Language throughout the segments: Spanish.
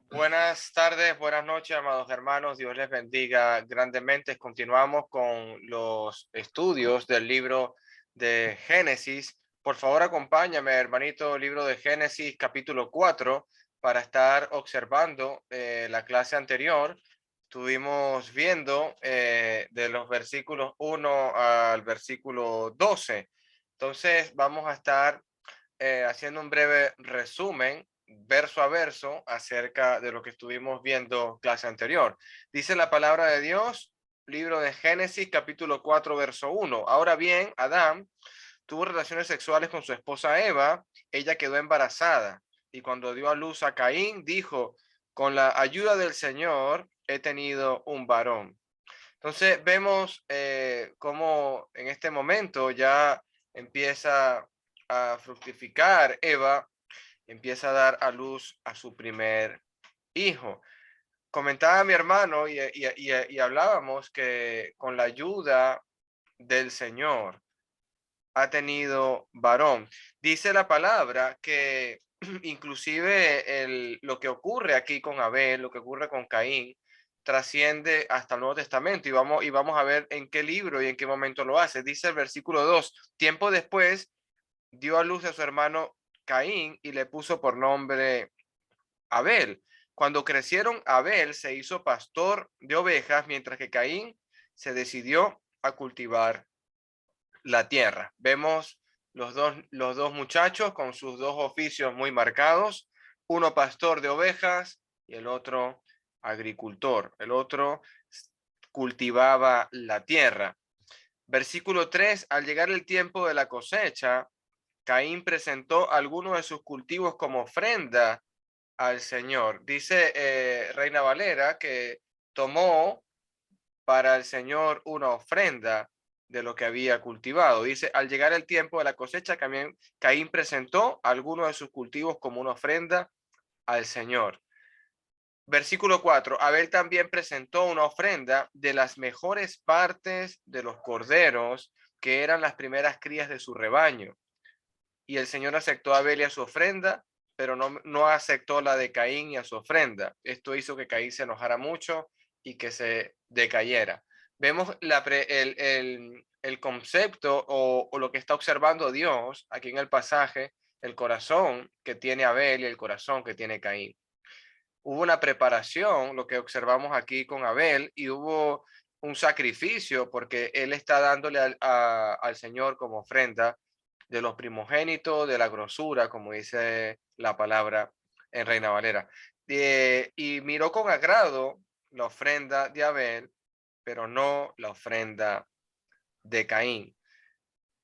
Buenas tardes, buenas noches, amados hermanos. Dios les bendiga grandemente. Continuamos con los estudios del libro de Génesis. Por favor, acompáñame, hermanito, libro de Génesis, capítulo 4, para estar observando la clase anterior. Estuvimos viendo de los versículos 1 al versículo 12. Entonces, vamos a estar haciendo un breve resumen verso a verso acerca de lo que estuvimos viendo clase anterior. Dice la palabra de Dios, libro de Génesis, capítulo 4, verso 1. Ahora bien, Adán tuvo relaciones sexuales con su esposa Eva, ella quedó embarazada y cuando dio a luz a Caín, dijo, con la ayuda del Señor he tenido un varón. Entonces vemos cómo en este momento ya empieza a fructificar Eva, empieza a dar a luz a su primer hijo. Comentaba mi hermano y hablábamos que con la ayuda del Señor ha tenido varón. Dice la palabra que inclusive lo que ocurre aquí con Abel, lo que ocurre con Caín, trasciende hasta el Nuevo Testamento y vamos a ver en qué libro y en qué momento lo hace. Dice el versículo 2, tiempo después dio a luz a su hermano Caín y le puso por nombre Abel. Cuando crecieron, Abel se hizo pastor de ovejas, mientras que Caín se decidió a cultivar la tierra. Vemos los dos muchachos con sus dos oficios muy marcados, uno pastor de ovejas y el otro agricultor. El otro cultivaba la tierra. Versículo 3, al llegar el tiempo de la cosecha, Caín presentó algunos de sus cultivos como ofrenda al Señor. Dice Reina Valera que tomó para el Señor una ofrenda de lo que había cultivado. Dice, al llegar el tiempo de la cosecha, Caín presentó algunos de sus cultivos como una ofrenda al Señor. Versículo 4, Abel también presentó una ofrenda de las mejores partes de los corderos, que eran las primeras crías de su rebaño. Y el Señor aceptó a Abel y a su ofrenda, pero no aceptó la de Caín y a su ofrenda. Esto hizo que Caín se enojara mucho y que se decayera. Vemos el concepto o lo que está observando Dios aquí en el pasaje, el corazón que tiene Abel y el corazón que tiene Caín. Hubo una preparación, lo que observamos aquí con Abel, y hubo un sacrificio porque él está dándole al Señor como ofrenda de los primogénitos, de la grosura, como dice la palabra en Reina Valera. Y miró con agrado la ofrenda de Abel, pero no la ofrenda de Caín.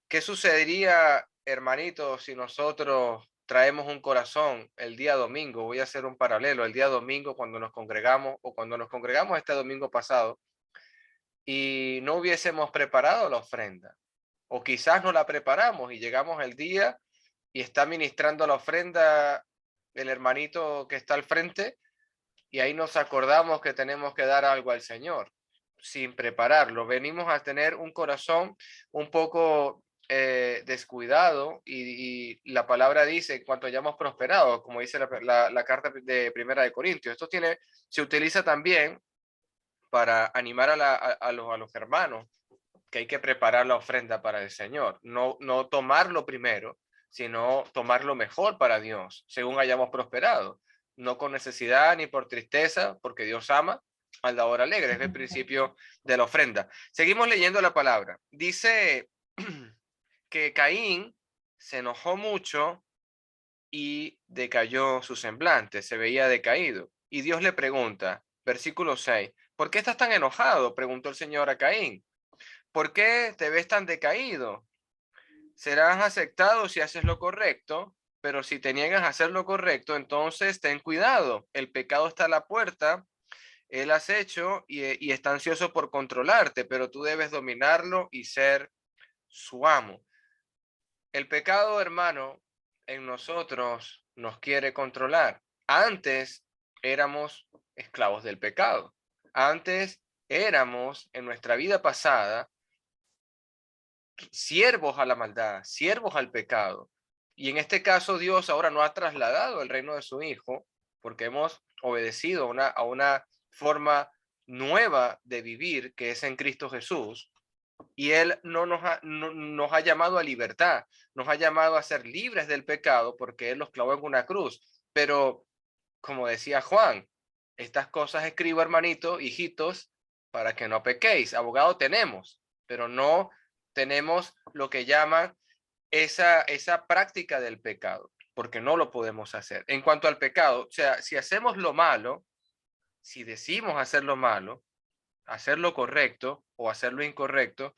¿Qué sucedería, hermanitos, si nosotros traemos un corazón el día domingo? Voy a hacer un paralelo, el día domingo cuando nos congregamos o cuando nos congregamos este domingo pasado y no hubiésemos preparado la ofrenda o quizás no la preparamos y llegamos el día y está ministrando la ofrenda el hermanito que está al frente y ahí nos acordamos que tenemos que dar algo al Señor sin prepararlo. Venimos a tener un corazón un poco descuidado y la palabra dice en cuanto hayamos prosperado, como dice la carta de Primera de Corintios. Esto se utiliza también para animar a los hermanos que hay que preparar la ofrenda para el Señor, no tomarlo primero, sino tomarlo mejor para Dios, según hayamos prosperado, no con necesidad ni por tristeza, porque Dios ama al dador alegre, es el principio de la ofrenda. Seguimos leyendo la palabra. Dice que Caín se enojó mucho y decayó su semblante, se veía decaído. Y Dios le pregunta, versículo 6, ¿por qué estás tan enojado? Preguntó el Señor a Caín. ¿Por qué te ves tan decaído? Serás aceptado si haces lo correcto, pero si te niegas a hacer lo correcto, entonces ten cuidado. El pecado está a la puerta, él has hecho y está ansioso por controlarte, pero tú debes dominarlo y ser su amo. El pecado, hermano, en nosotros nos quiere controlar. Antes éramos esclavos del pecado. Antes éramos en nuestra vida pasada siervos a la maldad, siervos al pecado. Y en este caso Dios ahora no ha trasladado el reino de su Hijo porque hemos obedecido a una forma nueva de vivir que es en Cristo Jesús. Y Él no nos ha llamado a libertad, nos ha llamado a ser libres del pecado porque Él los clavó en una cruz. Pero, como decía Juan, estas cosas escribo, hermanito, hijitos, para que no pequéis. Abogado tenemos, pero no tenemos lo que llaman esa práctica del pecado, porque no lo podemos hacer. En cuanto al pecado, o sea, si hacemos lo malo, si decimos hacer lo malo, hacer lo correcto o hacer lo incorrecto,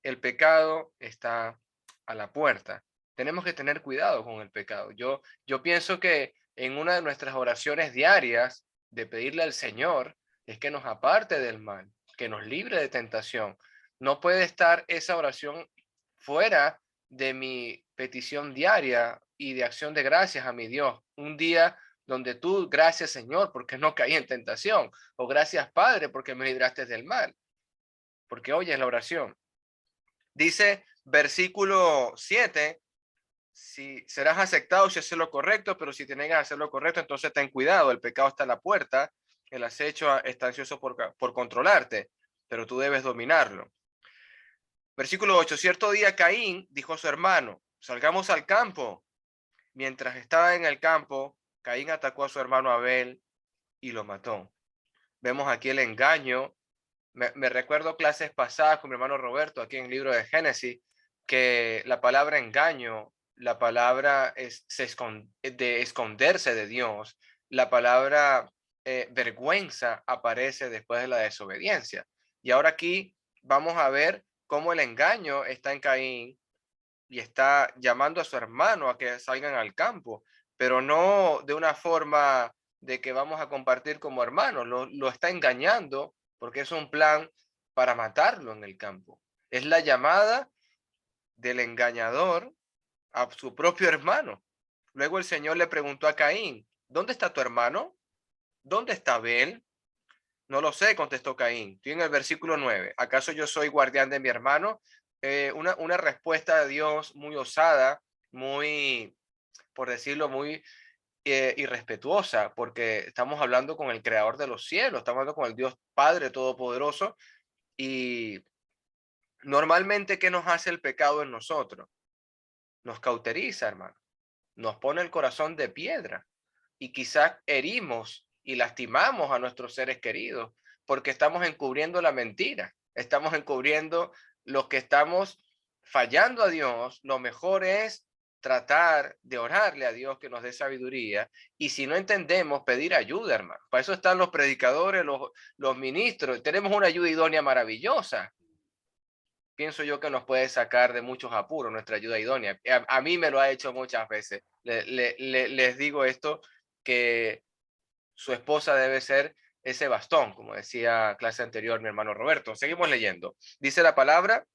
el pecado está a la puerta. Tenemos que tener cuidado con el pecado. Yo pienso que en una de nuestras oraciones diarias de pedirle al Señor es que nos aparte del mal, que nos libre de tentación. No puede estar esa oración fuera de mi petición diaria y de acción de gracias a mi Dios. Un día donde tú, gracias Señor, porque no caí en tentación, o gracias Padre, porque me libraste del mal, porque oyes la oración. Dice versículo 7, si serás aceptado si haces lo correcto, pero si te negas a hacer lo correcto, entonces ten cuidado, el pecado está a la puerta, el acecho está ansioso por controlarte, pero tú debes dominarlo. Versículo 8, cierto día Caín dijo a su hermano, salgamos al campo. Mientras estaba en el campo, Caín atacó a su hermano Abel y lo mató. Vemos aquí el engaño. Me recuerdo clases pasadas con mi hermano Roberto, aquí en el libro de Génesis, que la palabra engaño, la palabra de esconderse de Dios, la palabra vergüenza aparece después de la desobediencia. Y ahora aquí vamos a ver cómo el engaño está en Caín y está llamando a su hermano a que salgan al campo, pero no de una forma de que vamos a compartir como hermanos, lo está engañando porque es un plan para matarlo en el campo. Es la llamada del engañador a su propio hermano. Luego el Señor le preguntó a Caín, ¿dónde está tu hermano? ¿Dónde está Abel? No lo sé, contestó Caín. Estoy en el versículo 9. ¿Acaso yo soy guardián de mi hermano? Una respuesta de Dios muy osada, muy, por decirlo, muy irrespetuosa, porque estamos hablando con el creador de los cielos, estamos hablando con el Dios Padre Todopoderoso, y normalmente, ¿qué nos hace el pecado en nosotros? Nos cauteriza, hermano, nos pone el corazón de piedra y quizás herimos y lastimamos a nuestros seres queridos porque estamos encubriendo la mentira, estamos encubriendo lo que estamos fallando a Dios. Lo mejor es tratar de orarle a Dios que nos dé sabiduría, y si no entendemos, pedir ayuda, hermano. Para eso están los predicadores, los ministros. Tenemos una ayuda idónea maravillosa. Pienso yo que nos puede sacar de muchos apuros nuestra ayuda idónea. A mí me lo ha hecho muchas veces. Les digo esto, que su esposa debe ser ese bastón, como decía clase anterior mi hermano Roberto. Seguimos leyendo. Dice la palabra,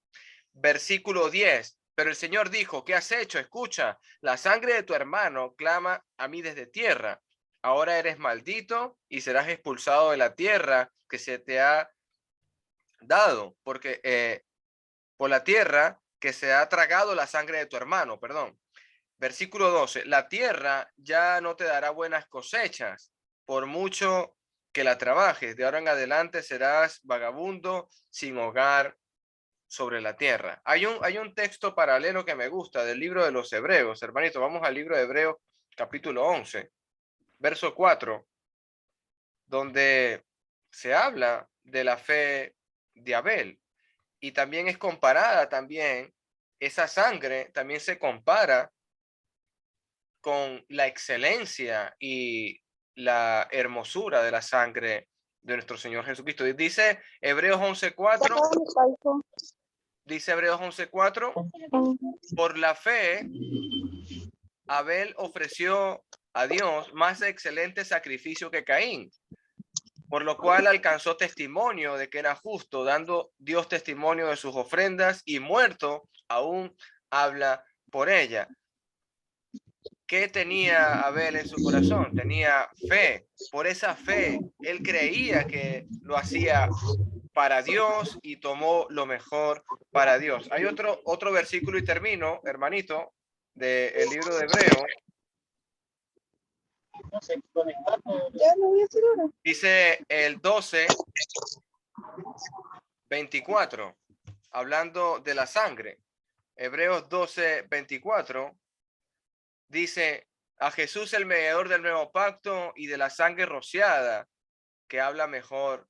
versículo 10. Pero el Señor dijo, ¿qué has hecho? Escucha, la sangre de tu hermano clama a mí desde tierra. Ahora eres maldito y serás expulsado de la tierra que se te ha dado, porque por la tierra que se ha tragado la sangre de tu hermano, perdón. Versículo 12, la tierra ya no te dará buenas cosechas, por mucho que la trabajes. De ahora en adelante serás vagabundo sin hogar sobre la tierra. Hay un texto paralelo que me gusta del libro de los Hebreos, hermanito. Vamos al libro de Hebreos, capítulo 11, verso 4, donde se habla de la fe de Abel. Y también es comparada, también esa sangre también se compara con la excelencia y la hermosura de la sangre de nuestro Señor Jesucristo. Dice Hebreos 11:4, dice Hebreos 11:4, por la fe Abel ofreció a Dios más excelente sacrificio que Caín, por lo cual alcanzó testimonio de que era justo, dando Dios testimonio de sus ofrendas, y muerto aún habla por ella. ¿Qué tenía Abel en su corazón? Tenía fe. Por esa fe, él creía que lo hacía para Dios y tomó lo mejor para Dios. Hay otro versículo y termino, hermanito, del libro de Hebreo. Dice el 12:24, hablando de la sangre. Hebreos 12:24 dice: a Jesús el mediador del nuevo pacto y de la sangre rociada, que habla mejor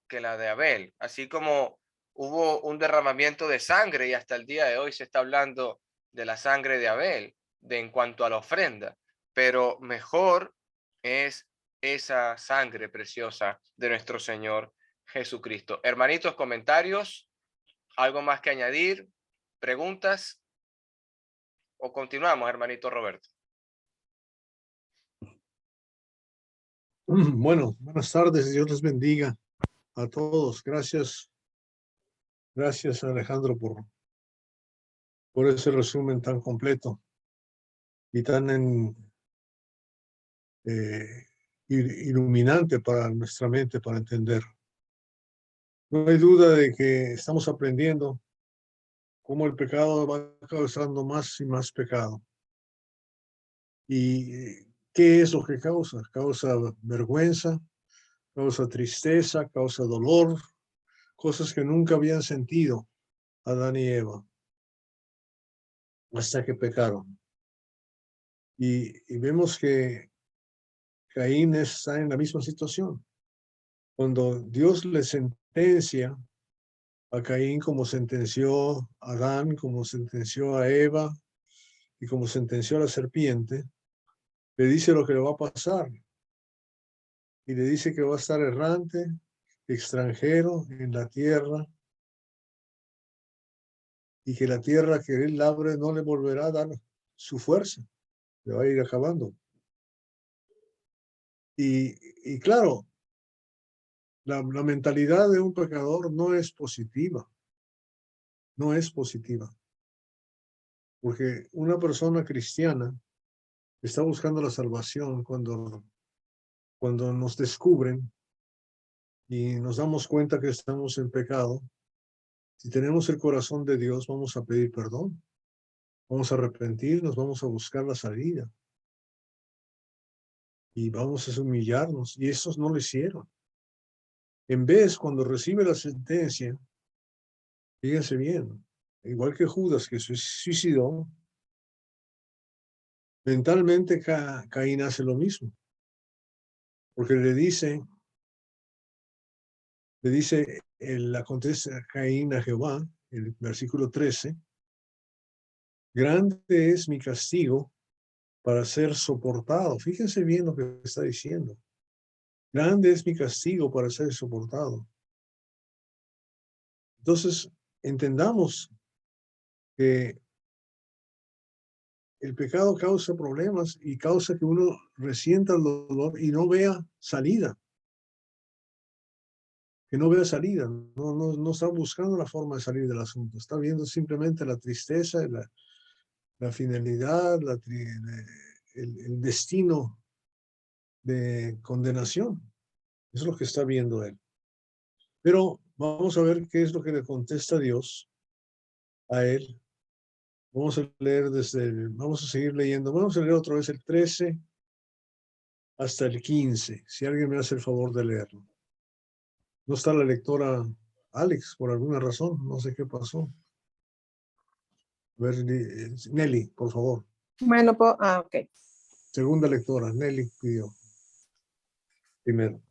que la de Abel. Así como hubo un derramamiento de sangre y hasta el día de hoy se está hablando de la sangre de Abel en cuanto a la ofrenda, pero mejor es esa sangre preciosa de nuestro Señor Jesucristo. Hermanitos, comentarios, algo más que añadir, preguntas, o continuamos, hermanito Roberto. Bueno, buenas tardes, Dios les bendiga a todos. Gracias Alejandro por ese resumen tan completo y tan iluminante para nuestra mente, para entender. No hay duda de que estamos aprendiendo cómo el pecado va causando más y más pecado. ¿Y qué es lo que causa? Causa vergüenza, causa tristeza, causa dolor, cosas que nunca habían sentido Adán y Eva hasta que pecaron. Y vemos que Caín está en la misma situación. Cuando Dios le sentencia a Caín como sentenció a Adán, como sentenció a Eva y como sentenció a la serpiente, le dice lo que le va a pasar. Y le dice que va a estar errante, extranjero en la tierra, y que la tierra que él labre no le volverá a dar su fuerza, le va a ir acabando. Y claro, la mentalidad de un pecador no es positiva, no es positiva, porque una persona cristiana está buscando la salvación cuando nos descubren y nos damos cuenta que estamos en pecado. Si tenemos el corazón de Dios, vamos a pedir perdón, vamos a arrepentirnos, vamos a buscar la salida y vamos a humillarnos. Y estos no lo hicieron. En vez, cuando recibe la sentencia, fíjense bien, igual que Judas que se suicidó, mentalmente Caín hace lo mismo, porque le dice la contesta Caín a Jehová, el versículo 13, grande es mi castigo para ser soportado. Fíjense bien lo que está diciendo. Grande es mi castigo para ser soportado. Entonces, entendamos que el pecado causa problemas y causa que uno resienta el dolor y no vea salida. Que no vea salida, no está buscando la forma de salir del asunto, está viendo simplemente la tristeza, la finalidad, el destino de condenación. Eso es lo que está viendo él. Pero vamos a ver qué es lo que le contesta Dios a él. Vamos a leer vamos a seguir leyendo. Vamos a leer otra vez el 13 hasta el 15. Si alguien me hace el favor de leerlo. No está la lectora Alex por alguna razón. No sé qué pasó. A ver, Nelly, por favor. Bueno, ok. Segunda lectora, Nelly pidió. Primero.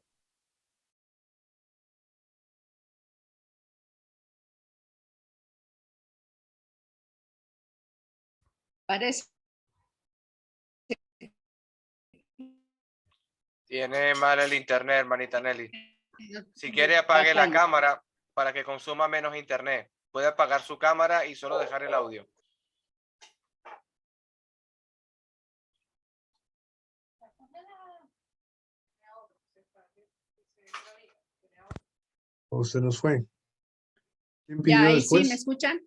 Parece. Tiene mal el internet, hermanita Nelly. Si quiere, apague la cámara para que consuma menos internet. Puede apagar su cámara y solo dejar el audio. ¿O se nos fue? ¿Quién pidió Ya, ahí después? sí, ¿me escuchan?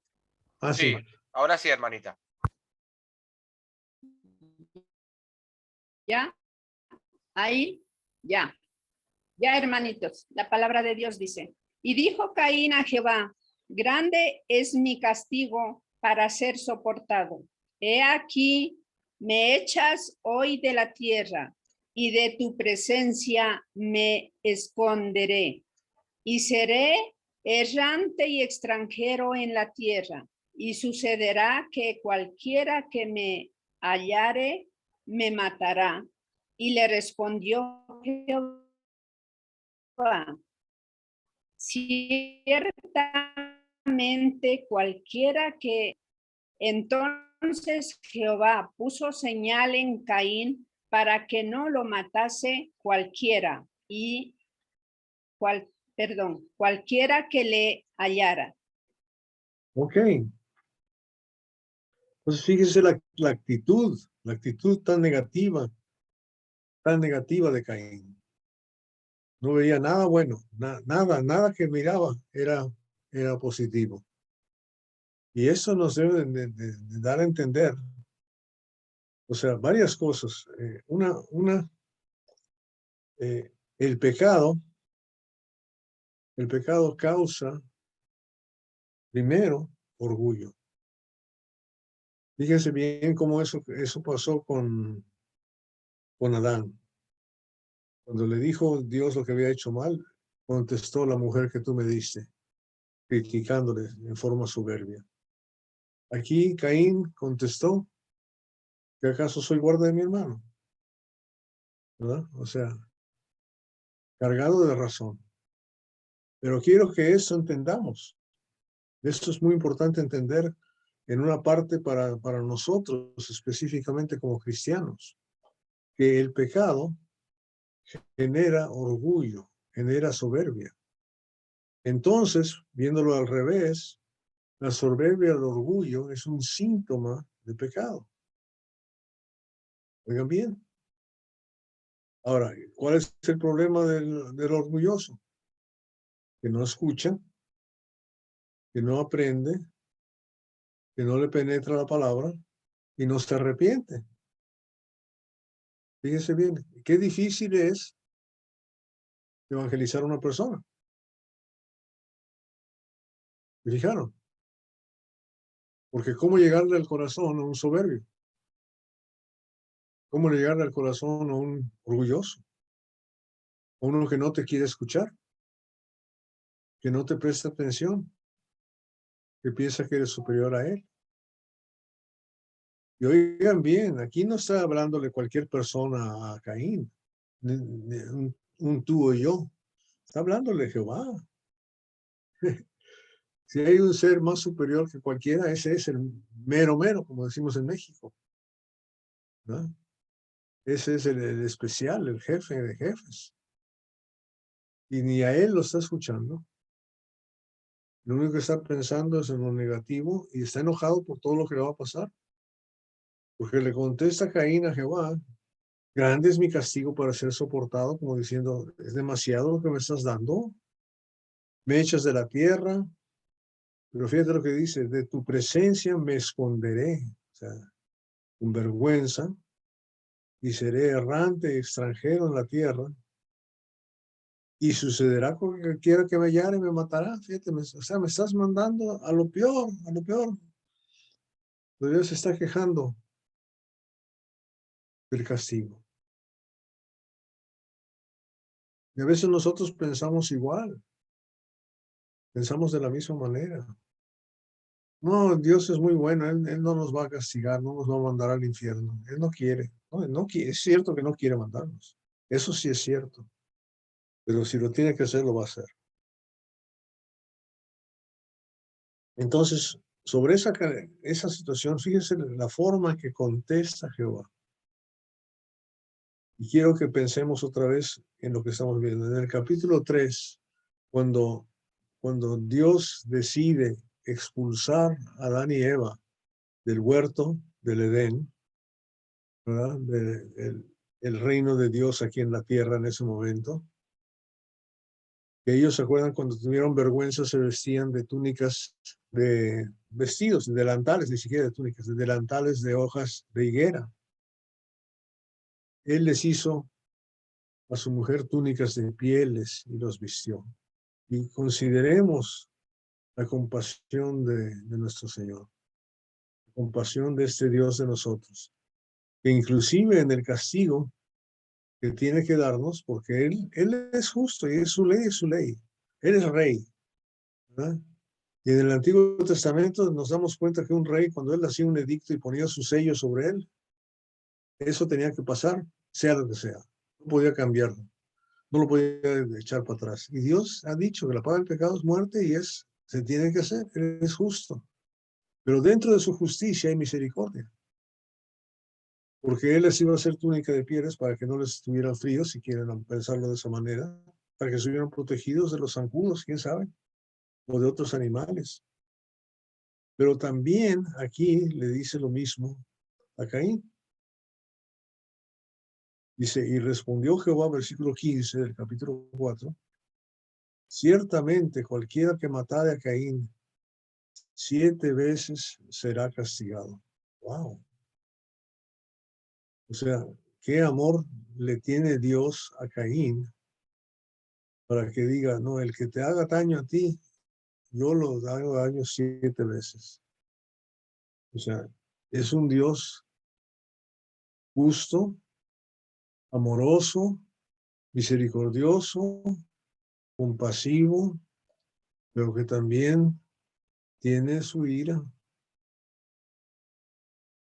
Ah, sí. Sí, ahora sí, hermanita. ¿Ya? Ahí, ya. Ya, hermanitos, la palabra de Dios dice, y dijo Caín a Jehová, grande es mi castigo para ser soportado. He aquí, me echas hoy de la tierra, y de tu presencia me esconderé, y seré errante y extranjero en la tierra, y sucederá que cualquiera que me hallare me matará. Y le respondió Jehová: ciertamente cualquiera que... Entonces Jehová puso señal en Caín para que no lo matase cualquiera y cualquiera que le hallara. Ok. Pues fíjese la actitud tan negativa de Caín. No veía nada bueno, nada que miraba era positivo. Y eso nos debe de dar a entender, o sea, varias cosas. El pecado causa, primero, orgullo. Fíjense bien cómo eso pasó con Adán. Cuando le dijo Dios lo que había hecho mal, contestó la mujer que tú me diste, criticándole en forma soberbia. Aquí Caín contestó: ¿que acaso soy guarda de mi hermano? ¿Verdad? O sea, cargado de razón. Pero quiero que eso entendamos. Esto es muy importante entender en una parte para nosotros, específicamente como cristianos, que el pecado genera orgullo, genera soberbia. Entonces, viéndolo al revés, la soberbia y el orgullo es un síntoma de pecado. Oigan bien. Ahora, ¿cuál es el problema del orgulloso? Que no escucha, que no aprende, que no le penetra la palabra y no se arrepiente. Fíjense bien, qué difícil es evangelizar a una persona. ¿Me fijaron? Porque ¿cómo llegarle al corazón a un soberbio? ¿Cómo llegarle al corazón a un orgulloso? A uno que no te quiere escuchar, que no te presta atención, que piensa que eres superior a él. Y oigan bien, aquí no está hablándole cualquier persona a Caín, un tú o yo. Está hablándole Jehová. Si hay un ser más superior que cualquiera, ese es el mero mero, como decimos en México, ¿no? Ese es el especial, el jefe de jefes. Y ni a él lo está escuchando. Lo único que está pensando es en lo negativo y está enojado por todo lo que le va a pasar. Porque le contesta Caín a Jehová: grande es mi castigo para ser soportado, como diciendo, es demasiado lo que me estás dando. Me echas de la tierra, pero fíjate lo que dice: de tu presencia me esconderé, o sea, con vergüenza, y seré errante, extranjero en la tierra, y sucederá con que quiera que me hallare me matará. Fíjate, o sea, me estás mandando a lo peor, a lo peor. Pero Dios se está quejando del castigo. Y a veces nosotros pensamos igual, pensamos de la misma manera. No, Dios es muy bueno, él no nos va a castigar, no nos va a mandar al infierno. Él no quiere, no quiere, es cierto que no quiere mandarnos. Eso sí es cierto. Pero si lo tiene que hacer, lo va a hacer. Entonces, sobre esa situación, fíjense la forma que contesta Jehová. Y quiero que pensemos otra vez en lo que estamos viendo. En el capítulo 3, cuando Dios decide expulsar a Adán y Eva del huerto del Edén, ¿verdad? El reino de Dios aquí en la tierra en ese momento, que ellos se acuerdan cuando tuvieron vergüenza se vestían de túnicas, de vestidos, de delantales, ni siquiera de túnicas, de delantales de hojas de higuera. Él les hizo a su mujer túnicas de pieles y los vistió. Y consideremos la compasión de nuestro Señor. compasión de este Dios de nosotros, que inclusive en el castigo que tiene que darnos, porque Él es justo y es su ley. Él es rey, ¿verdad? Y en el Antiguo Testamento nos damos cuenta que un rey, cuando él hacía un edicto y ponía su sello sobre él, eso tenía que pasar, sea lo que sea. No podía cambiarlo, no lo podía echar para atrás. Y Dios ha dicho que la paga del pecado es muerte y se tiene que hacer, Él es justo. Pero dentro de su justicia hay misericordia. Porque Él les iba a hacer túnica de pieles para que no les estuviera frío, si quieren pensarlo de esa manera, para que estuvieran protegidos de los zancudos, quién sabe, o de otros animales. Pero también aquí le dice lo mismo a Caín. Dice, y respondió Jehová, versículo 15 del capítulo 4, ciertamente cualquiera que matare a Caín 7 veces será castigado. Wow. O sea, qué amor le tiene Dios a Caín para que diga, no, el que te haga daño a ti, yo lo hago daño 7 veces. O sea, es un Dios justo, amoroso, misericordioso, compasivo, pero que también tiene su ira,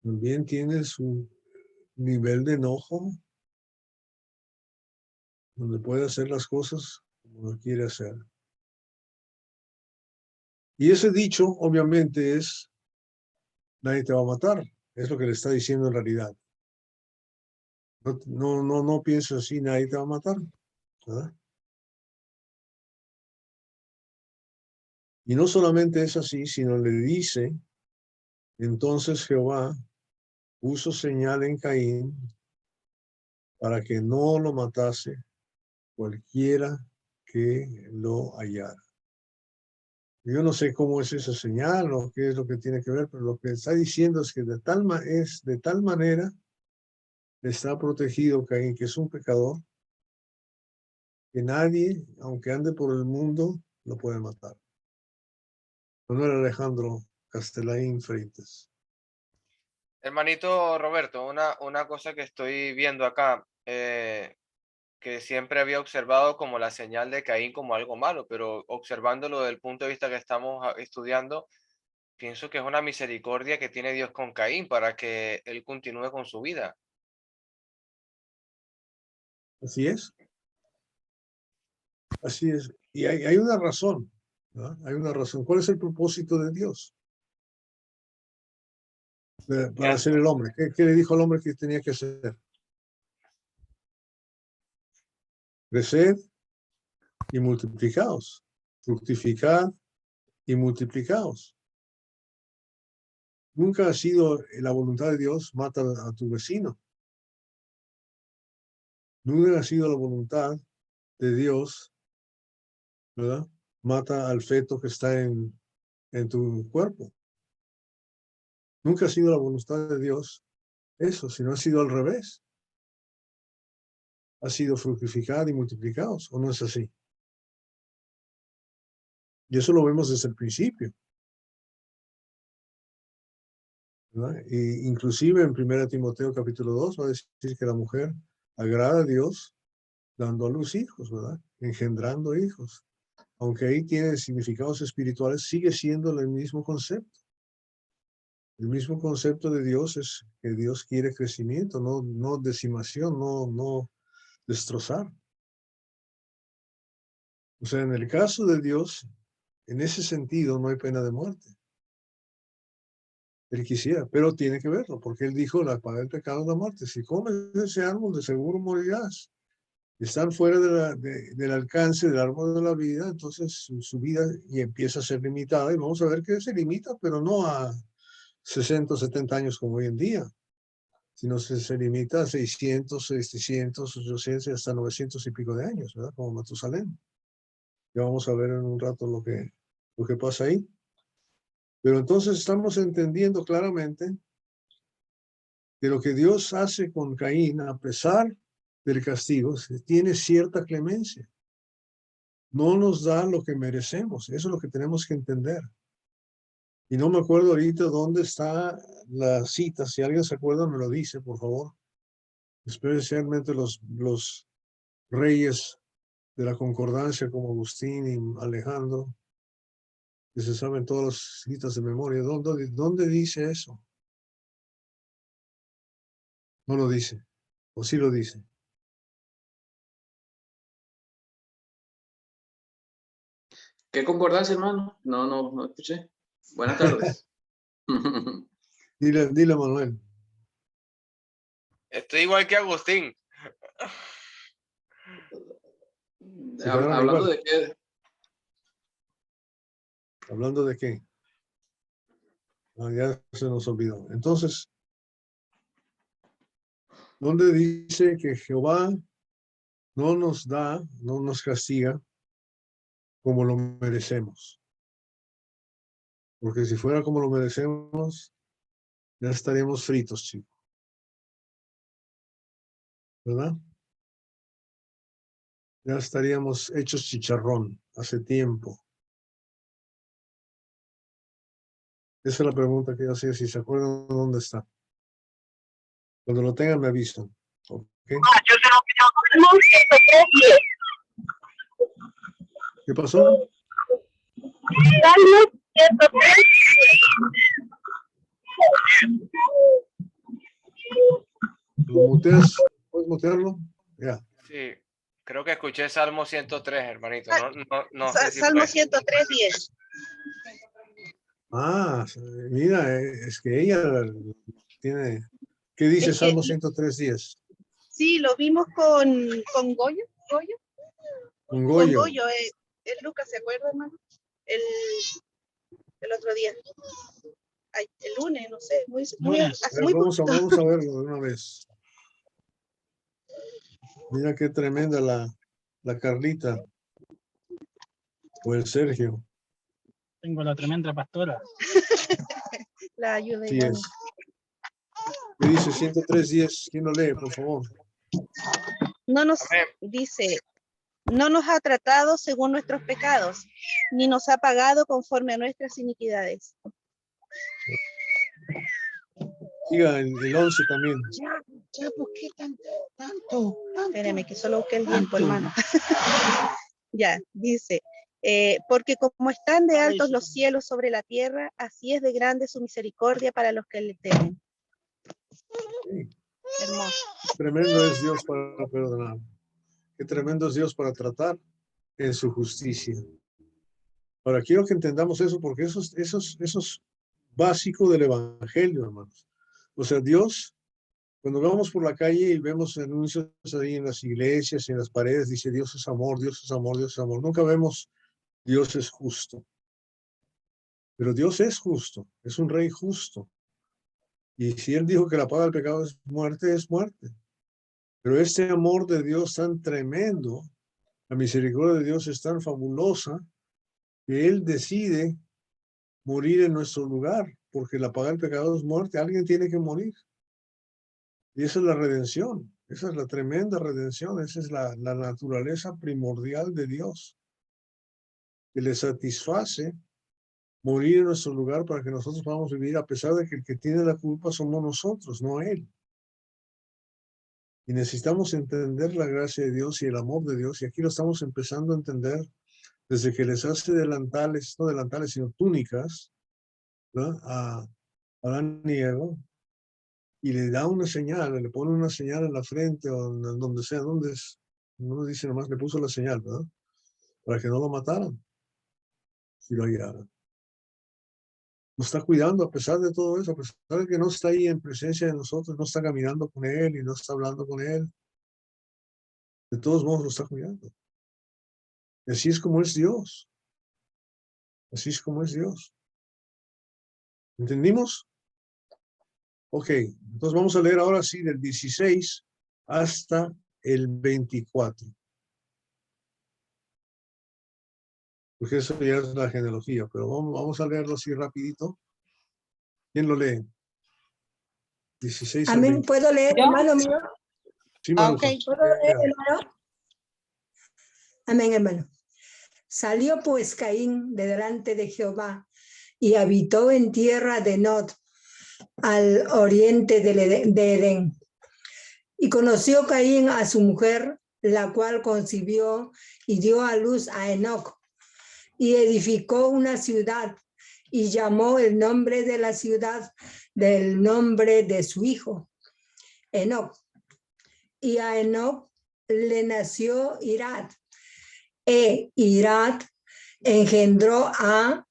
también tiene su nivel de enojo, donde puede hacer las cosas como lo quiere hacer. Y ese dicho, obviamente, es, nadie te va a matar, es lo que le está diciendo en realidad. No pienses así, nadie te va a matar, ¿verdad? Y no solamente es así, sino le dice, entonces Jehová puso señal en Caín para que no lo matase cualquiera que lo hallara. Yo no sé cómo es esa señal o qué es lo que tiene que ver, pero lo que está diciendo es que de tal manera está protegido Caín, que es un pecador, que nadie, aunque ande por el mundo, lo puede matar. Manuel Alejandro Castelain Freites. Hermanito Roberto, una cosa que estoy viendo acá, que siempre había observado como la señal de Caín como algo malo, pero observándolo desde el punto de vista que estamos estudiando, pienso que es una misericordia que tiene Dios con Caín para que él continúe con su vida. Así es. Así es. Y hay una razón, ¿verdad? Hay una razón. ¿Cuál es el propósito de Dios para hacer el hombre? ¿Qué le dijo al hombre que tenía que hacer? Crecer y multiplicaos. Fructificar y multiplicaos. Nunca ha sido la voluntad de Dios, mata a tu vecino. Nunca ha sido la voluntad de Dios, ¿verdad? Mata al feto que está en tu cuerpo. Nunca ha sido la voluntad de Dios eso, sino ha sido al revés. Ha sido fructificar y multiplicados, ¿o no es así? Y eso lo vemos desde el principio, ¿verdad? Y inclusive en 1 Timoteo capítulo 2 va a decir que la mujer agrada a Dios dando a luz hijos, ¿verdad? Engendrando hijos. Aunque ahí tiene significados espirituales, sigue siendo el mismo concepto. El mismo concepto de Dios es que Dios quiere crecimiento, no decimación, no destrozar. O sea, en el caso de Dios, en ese sentido no hay pena de muerte. Él quisiera, pero tiene que verlo, porque él dijo, la paga del pecado es la muerte. Si comes ese árbol, de seguro morirás. Están fuera del alcance del árbol de la vida, entonces su vida y empieza a ser limitada. Y vamos a ver que se limita, pero no a 60 o 70 años como hoy en día, sino se limita a 600, 700, 800 y hasta 900 y pico de años, ¿verdad? Como Matusalén. Ya vamos a ver en un rato lo que pasa ahí. Pero entonces estamos entendiendo claramente que lo que Dios hace con Caín, a pesar del castigo, tiene cierta clemencia. No nos da lo que merecemos. Eso es lo que tenemos que entender. Y no me acuerdo ahorita dónde está la cita. Si alguien se acuerda, me lo dice, por favor. Especialmente los reyes de la concordancia como Agustín y Alejandro, que se saben todas las citas de memoria. ¿Dónde dice eso? No lo dice. ¿O sí lo dice? ¿Qué concordancia, hermano? No escuché. Buenas tardes. Dile, Manuel. Estoy igual que Agustín. Hablando de qué. ¿Hablando de qué? Ah, ya se nos olvidó. Entonces, ¿dónde dice que Jehová no nos da, no nos castiga como lo merecemos? Porque si fuera como lo merecemos, ya estaríamos fritos, chicos. ¿Verdad? Ya estaríamos hechos chicharrón hace tiempo. Esa es la pregunta que yo hacía, si se acuerdan dónde está. Cuando lo tengan me avisan. ¿Okay? ¿Qué pasó? ¿Lo muteas? ¿Puedes mutearlo? Ya. Sí, creo que escuché Salmo 103, hermanito. No sé si Salmo fue. 103, 10. Ah, mira, es que ella tiene... ¿Qué dice Es que- Salmo 103:10? Sí, lo vimos con Goyo. Un Con Goyo. Goyo. El Lucas, ¿se acuerda, hermano? El otro día. Ay, el lunes, no sé. Hace muy Vamos poquito. a verlo de una vez. Mira qué tremenda la Carlita. O el Sergio. Tengo la tremenda pastora. La ayuda. Sí es. ¿Qué dice 103:10? ¿Quién lo lee, por favor? Amén. Dice, no nos ha tratado según nuestros pecados, ni nos ha pagado conforme a nuestras iniquidades. Siga el 11 también. Ya, ¿por qué tanto? Espérame, que solo busqué el tiempo, hermano. Ya, dice, porque como están de altos los cielos sobre la tierra, así es de grande su misericordia para los que le temen. Sí. Hermoso. Tremendo es Dios para perdonar. Qué tremendo es Dios para tratar en su justicia. Ahora, quiero que entendamos eso porque eso es básico del evangelio, hermanos. O sea, Dios, cuando vamos por la calle y vemos anuncios ahí en las iglesias y en las paredes, dice Dios es amor, Dios es amor, Dios es amor. Nunca vemos Dios es justo. Pero Dios es justo, es un rey justo. Y si Él dijo que la paga del pecado es muerte, es muerte. Pero este amor de Dios tan tremendo, la misericordia de Dios es tan fabulosa, que Él decide morir en nuestro lugar, porque la paga del pecado es muerte. Alguien tiene que morir. Y esa es la redención. Esa es la tremenda redención. Esa es la naturaleza primordial de Dios, que le satisface morir en nuestro lugar para que nosotros podamos vivir, a pesar de que el que tiene la culpa somos nosotros, no Él. Y necesitamos entender la gracia de Dios y el amor de Dios. Y aquí lo estamos empezando a entender desde que les hace delantales, no delantales, sino túnicas, ¿no? A Adán y Eva, y le da una señal, le pone una señal en la frente o en donde sea, donde es, no dice nomás, le puso la señal, ¿verdad? Para que no lo mataran, si lo hallaran. Nos está cuidando a pesar de todo eso, a pesar de que no está ahí en presencia de nosotros, no está caminando con Él y no está hablando con Él. De todos modos lo está cuidando. Y así es como es Dios. Así es como es Dios. ¿Entendimos? Ok, entonces vamos a leer ahora sí del 16 hasta el 24. Porque eso ya es la genealogía, pero vamos a leerlo así rapidito. ¿Quién lo lee? 16 al Amén. 20. ¿Puedo leer, hermano mío? Sí, Maruja. Ok. ¿Puedo leer, hermano? Amén, hermano. Salió pues Caín de delante de Jehová y habitó en tierra de Nod, al oriente de Edén. Y conoció Caín a su mujer, la cual concibió y dio a luz a Enoc, y edificó una ciudad, y llamó el nombre de la ciudad del nombre de su hijo, Enoc. Y a Enoc le nació Irad, Irad engendró a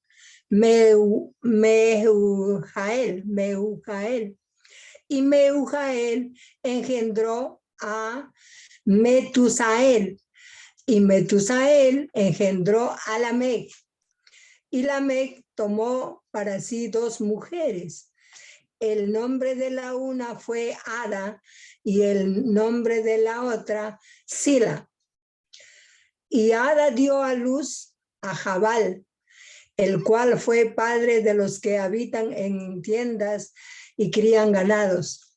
Mehujael, y Mehujael engendró a Metusael, y Metusael engendró a Lamec, y Lamec tomó para sí 2 mujeres. El nombre de la una fue Ada, y el nombre de la otra Sila. Y Ada dio a luz a Jabal, el cual fue padre de los que habitan en tiendas y crían ganados.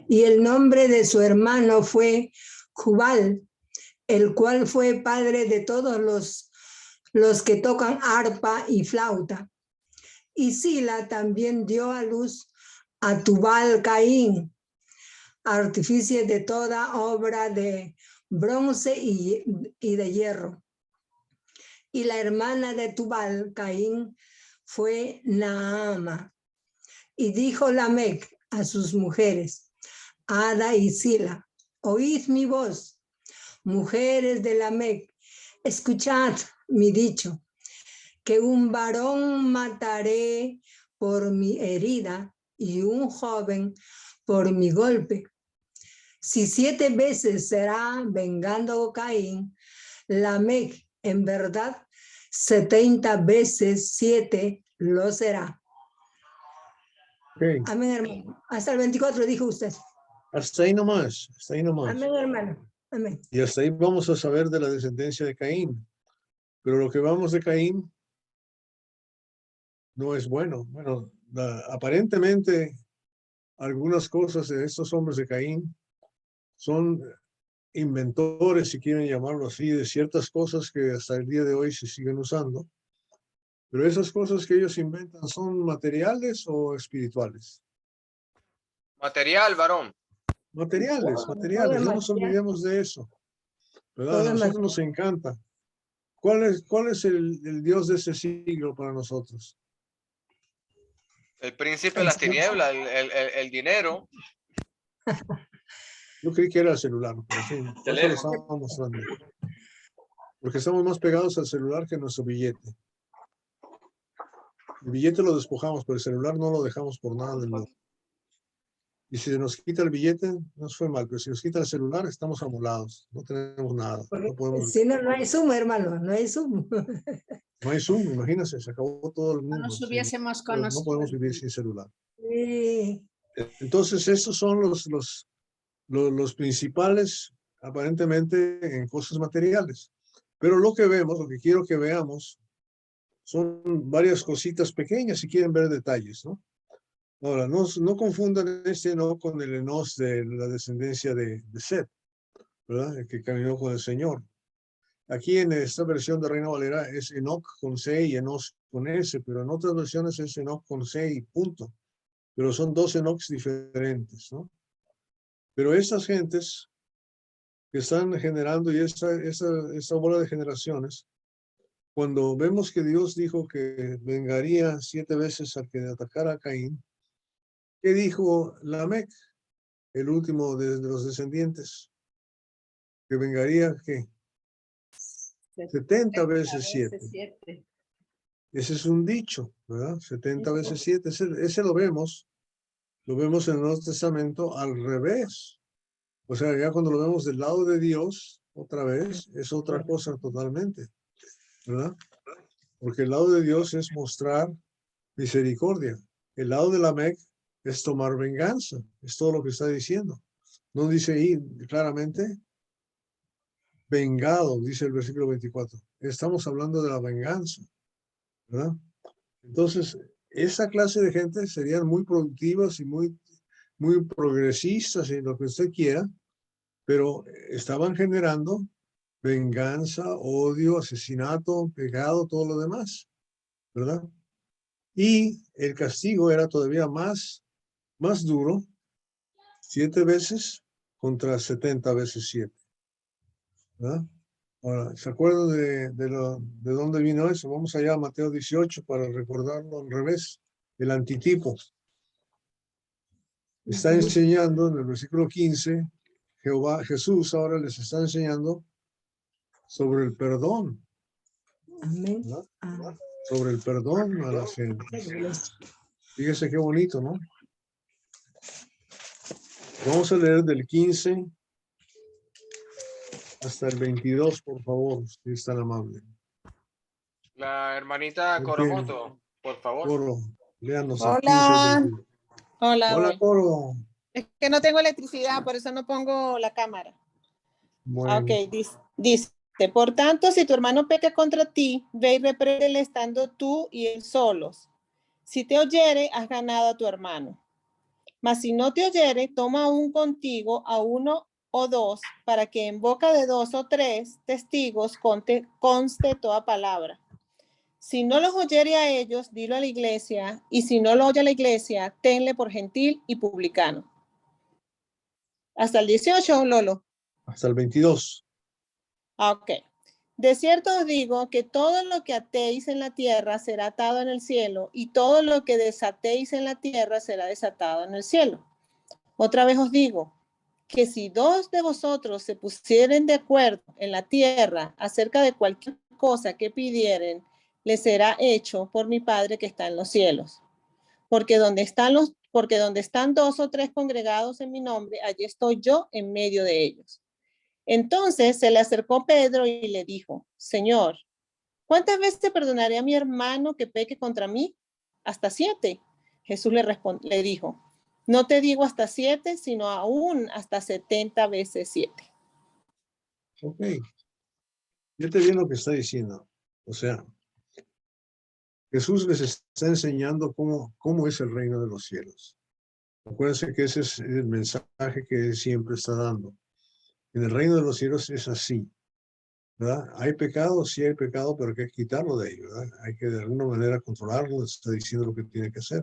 Y el nombre de su hermano fue Jubal, el cual fue padre de todos los que tocan arpa y flauta. Y Sila también dio a luz a Tubal Caín, artífice de toda obra de bronce y de hierro. Y la hermana de Tubal Caín fue Naama. Y dijo Lamec a sus mujeres, Ada y Sila, oíd mi voz, mujeres de Lamec, escuchad mi dicho, que un varón mataré por mi herida y un joven por mi golpe. Si 7 veces será vengando Caín, Lamec en verdad 70 veces 7 lo será. Okay. Amén, hermano. Hasta el 24 dijo usted. Hasta ahí nomás, hasta ahí nomás. Amén, hermano. Amén. Y hasta ahí vamos a saber de la descendencia de Caín. Pero lo que vamos de Caín no es bueno. Bueno, aparentemente algunas cosas de estos hombres de Caín son inventores, si quieren llamarlo así, de ciertas cosas que hasta el día de hoy se siguen usando. Pero esas cosas que ellos inventan, ¿son materiales o espirituales? Material, varón. Materiales, no nos olvidemos de eso, ¿verdad? A nosotros nos encanta. ¿Cuál es el Dios de ese siglo para nosotros? El príncipe de las tinieblas, el dinero. Yo creí que era el celular, pero sí, eso lo estamos mostrando. Porque estamos más pegados al celular que a nuestro billete. El billete lo despojamos, pero el celular no lo dejamos por nada del mundo. Y si se nos quita el billete, nos fue mal, pero si nos quita el celular, estamos amolados, no tenemos nada. No podemos... Si no, no hay Zoom, hermano, no hay Zoom. No hay Zoom, imagínense, se acabó todo el mundo. No nos hubiésemos conocido. No podemos vivir sin celular. Sí. Entonces, estos son los principales, aparentemente, en cosas materiales. Pero lo que vemos, lo que quiero que veamos, son varias cositas pequeñas, si quieren ver detalles, ¿no? Ahora, no confundan este Enoc con el Enos de la descendencia de Set, ¿verdad? El que caminó con el Señor. Aquí en esta versión de Reina Valera es Enoc con C y Enos con S, pero en otras versiones es Enoc con C y punto. Pero son 2 Enocs diferentes, ¿no? Pero estas gentes que están generando y esta bola de generaciones, cuando vemos que Dios dijo que vengaría 7 veces al que atacara a Caín, ¿qué dijo Lamec, el último de los descendientes? Que vengaría, ¿qué? 70 veces 7. Ese es un dicho, ¿verdad? 70 veces 7. Ese lo vemos en el Nuevo Testamento al revés. O sea, ya cuando lo vemos del lado de Dios, otra vez, es otra cosa totalmente, ¿verdad? Porque el lado de Dios es mostrar misericordia. El lado de Lamec es tomar venganza. Es todo lo que está diciendo. No dice ahí claramente vengado, dice el versículo 24. Estamos hablando de la venganza, ¿verdad? Entonces, esa clase de gente serían muy productivas y muy progresistas y lo que usted quiera, pero estaban generando venganza, odio, asesinato, pecado, todo lo demás, ¿verdad? Y el castigo era todavía más duro, 7 veces contra 70 veces 7. ¿Verdad? Ahora, ¿se acuerdan de dónde vino eso? Vamos allá a Mateo 18 para recordarlo al revés, el antitipo. Está enseñando en el versículo 15, Jesús ahora les está enseñando sobre el perdón, Amén. ¿verdad? Ah, Sobre el perdón a las gentes. Fíjese qué bonito, ¿no? Vamos a leer del 15 hasta el 22, por favor, si es tan amable. La hermanita ¿Por qué? Coromoto, por favor. Coro, léanos el 15 Hola. al 22. Hola, Hola, voy. Coro. Es que no tengo electricidad, por eso no pongo la cámara. Bueno, Ok, dice, por tanto, si tu hermano peca contra ti, ve y repréndele estando tú y él solos. Si te oyere, has ganado a tu hermano. Mas si no te oyere, toma aún contigo a uno o dos, para que en boca de 2 o 3 testigos conste toda palabra. Si no los oyere a ellos, dilo a la iglesia, y si no lo oye a la iglesia, tenle por gentil y publicano. Hasta el 18, Lolo. hasta el 22. Ok. De cierto os digo que todo lo que atéis en la tierra será atado en el cielo, y todo lo que desatéis en la tierra será desatado en el cielo. Otra vez os digo que si 2 de vosotros se pusieren de acuerdo en la tierra acerca de cualquier cosa que pidieren, les será hecho por mi Padre que está en los cielos. Porque donde están 2 o 3 congregados en mi nombre, allí estoy yo en medio de ellos. Entonces se le acercó Pedro y le dijo, Señor, ¿cuántas veces perdonaré a mi hermano que peque contra mí? Hasta 7. Jesús le dijo, no te digo hasta 7, sino aún hasta 70 veces 7. Ok. Fíjate bien lo que está diciendo. O sea, Jesús les está enseñando cómo es el reino de los cielos. Acuérdense que ese es el mensaje que él siempre está dando. En el reino de los cielos es así, ¿verdad? Hay pecado, sí hay pecado, pero hay que quitarlo de ahí, ¿verdad? Hay que de alguna manera controlarlo, está diciendo lo que tiene que hacer,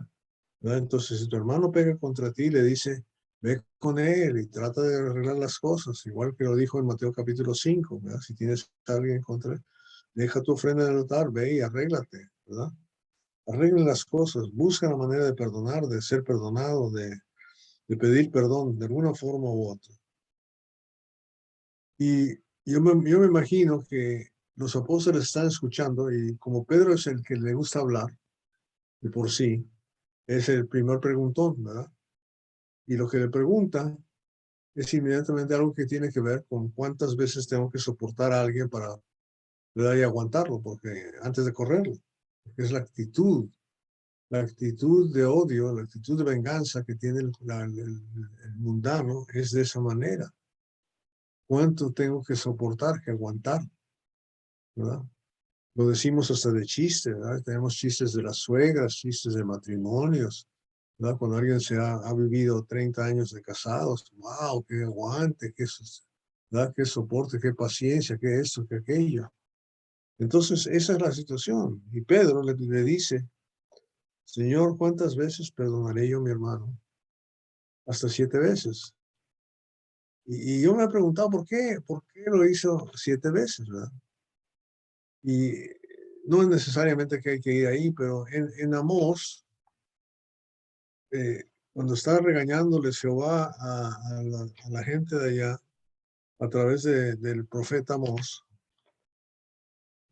¿verdad? Entonces, si tu hermano pega contra ti, le dice, ve con él y trata de arreglar las cosas, igual que lo dijo en Mateo capítulo 5, ¿verdad? Si tienes a alguien contra él, deja tu ofrenda en el altar, ve y arréglate, ¿verdad? Arreglen las cosas, busca la manera de perdonar, de ser perdonado, de pedir perdón de alguna forma u otra. Y yo me imagino que los apóstoles están escuchando y como Pedro es el que le gusta hablar, de por sí, es el primer preguntón, ¿verdad? Y lo que le pregunta es inmediatamente algo que tiene que ver con cuántas veces tengo que soportar a alguien para, ¿verdad? Y aguantarlo, porque antes de correrlo, porque es la actitud de odio, la actitud de venganza que tiene el mundano es de esa manera. ¿Cuánto tengo que soportar, que aguantar? ¿Verdad? Lo decimos hasta de chiste, ¿verdad? Tenemos chistes de las suegras, chistes de matrimonios, ¿verdad? Cuando alguien ha vivido 30 años de casados, wow, qué aguante, ¿verdad? Qué soporte, qué paciencia, qué esto, qué aquello. Entonces, esa es la situación. Y Pedro le dice, Señor, ¿cuántas veces perdonaré yo a mi hermano? Hasta 7 veces. Y yo me he preguntado por qué lo hizo 7 veces, ¿verdad? Y no es necesariamente que hay que ir ahí, pero en Amós, cuando está regañándole Jehová a la gente de allá, a través del profeta Amós,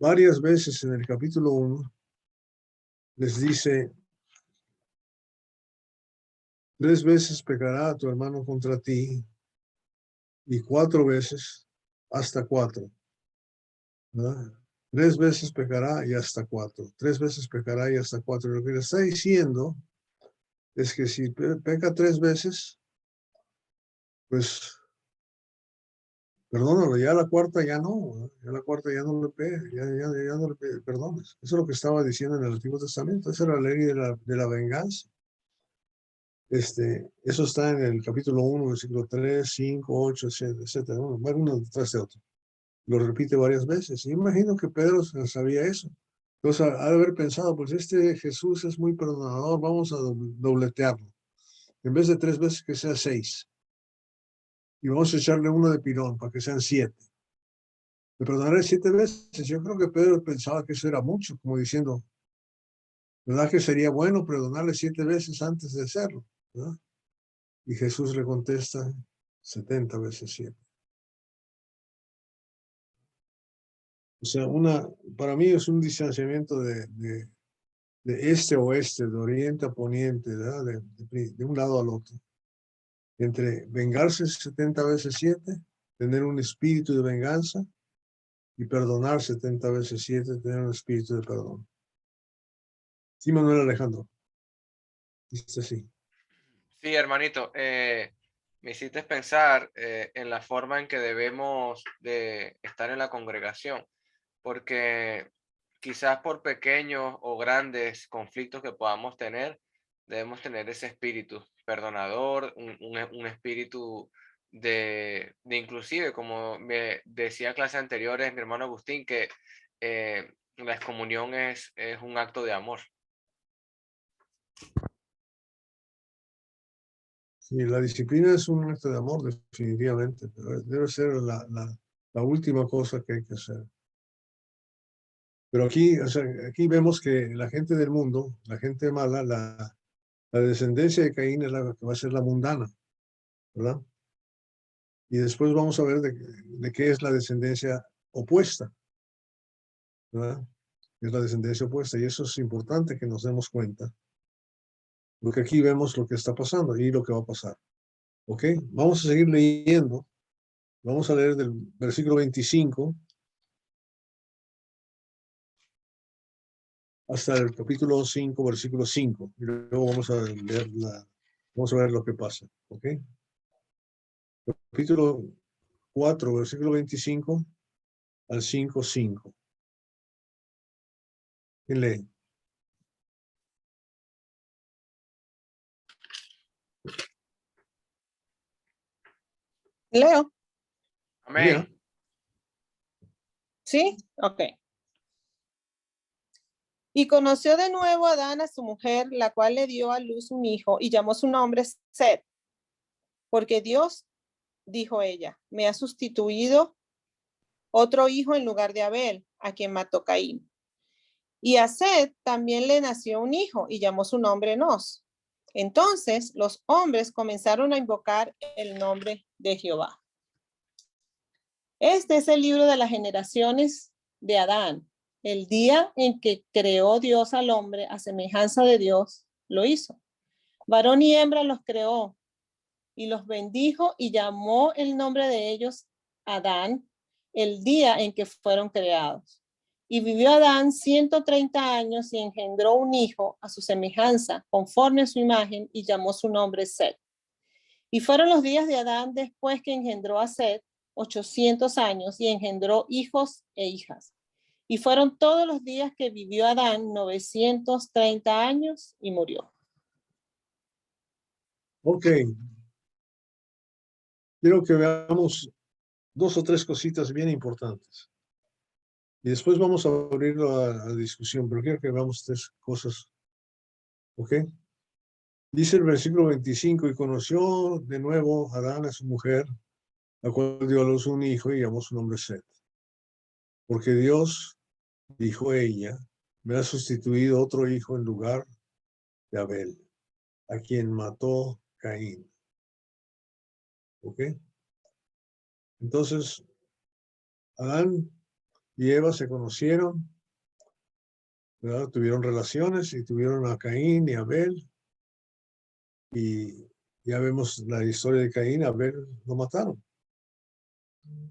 varias veces en el capítulo 1, les dice, 3 veces pecará a tu hermano contra ti, y 4 veces, hasta 4, ¿verdad? 3 veces pecará y hasta 4. 3 veces pecará y hasta 4. Lo que le está diciendo es que si peca 3 veces, pues perdónalo, ya la cuarta ya no, ¿verdad? Ya la cuarta ya no le pegue, ya no le perdones. Eso es lo que estaba diciendo en el Antiguo Testamento, esa era la ley de la venganza. Eso está en el capítulo 1, versículo 3, 5, 8, etcétera, uno detrás de otro. Lo repite varias veces. Y imagino que Pedro sabía eso. Entonces, ha de haber pensado, pues este Jesús es muy perdonador, vamos a dobletearlo. En vez de 3 veces, que sea 6. Y vamos a echarle uno de pilón para que sean 7. Le perdonaré 7 veces. Yo creo que Pedro pensaba que eso era mucho, como diciendo, ¿verdad que sería bueno perdonarle 7 veces antes de hacerlo? ¿Verdad? Y Jesús le contesta 70 veces 7. O sea, para mí es un distanciamiento de este a oeste, de oriente a poniente, ¿verdad? De un lado al otro. Entre vengarse 70 veces 7, tener un espíritu de venganza, y perdonar 70 veces 7, tener un espíritu de perdón. Sí, Manuel Alejandro. Dice así. Sí, hermanito, me hiciste pensar en la forma en que debemos de estar en la congregación, porque quizás por pequeños o grandes conflictos que podamos tener, debemos tener ese espíritu perdonador, un espíritu de inclusive, como me decía en clases anteriores mi hermano Agustín, que la excomunión es un acto de amor. Sí, la disciplina es un acto de amor, definitivamente, pero debe ser la última cosa que hay que hacer. Pero aquí, o sea, aquí vemos que la gente del mundo, la gente mala, la descendencia de Caín es la que va a ser la mundana, ¿verdad? Y después vamos a ver de qué es la descendencia opuesta, ¿verdad? Es la descendencia opuesta, y eso es importante que nos demos cuenta, porque aquí vemos lo que está pasando y lo que va a pasar. ¿Ok? Vamos a seguir leyendo. Vamos a leer del versículo 25 hasta el capítulo 5, versículo 5. Y luego vamos a ver lo que pasa. ¿Ok? Capítulo 4, versículo 25 al 5, 5. ¿Quién lee? Leo, Amén. ¿sí? Ok. Y conoció de nuevo Adán a su mujer, la cual le dio a luz un hijo y llamó su nombre Set, porque Dios, dijo ella, me ha sustituido otro hijo en lugar de Abel, a quien mató Caín. Y a Set también le nació un hijo y llamó su nombre Enos. Entonces los hombres comenzaron a invocar el nombre de Jehová. Este es el libro de las generaciones de Adán. El día en que creó Dios al hombre a semejanza de Dios, lo hizo. Varón y hembra los creó y los bendijo y llamó el nombre de ellos Adán el día en que fueron creados. Y vivió Adán 130 años y engendró un hijo a su semejanza, conforme a su imagen, y llamó su nombre Set. Y fueron los días de Adán después que engendró a Set 800 años y engendró hijos e hijas. Y fueron todos los días que vivió Adán 930 años y murió. Ok. Quiero que veamos 2 o 3 cositas bien importantes. Y después vamos a abrirlo a discusión, pero quiero que veamos 3 cosas. ¿Ok? Dice el versículo 25, y conoció de nuevo Adán a su mujer, la cual dio a luz un hijo y llamó su nombre Set. Porque Dios, dijo ella, me ha sustituido otro hijo en lugar de Abel, a quien mató Caín. ¿Ok? Entonces, Adán y Eva se conocieron, ¿verdad? Tuvieron relaciones y tuvieron a Caín y Abel. Y ya vemos la historia de Caín. Abel lo mataron.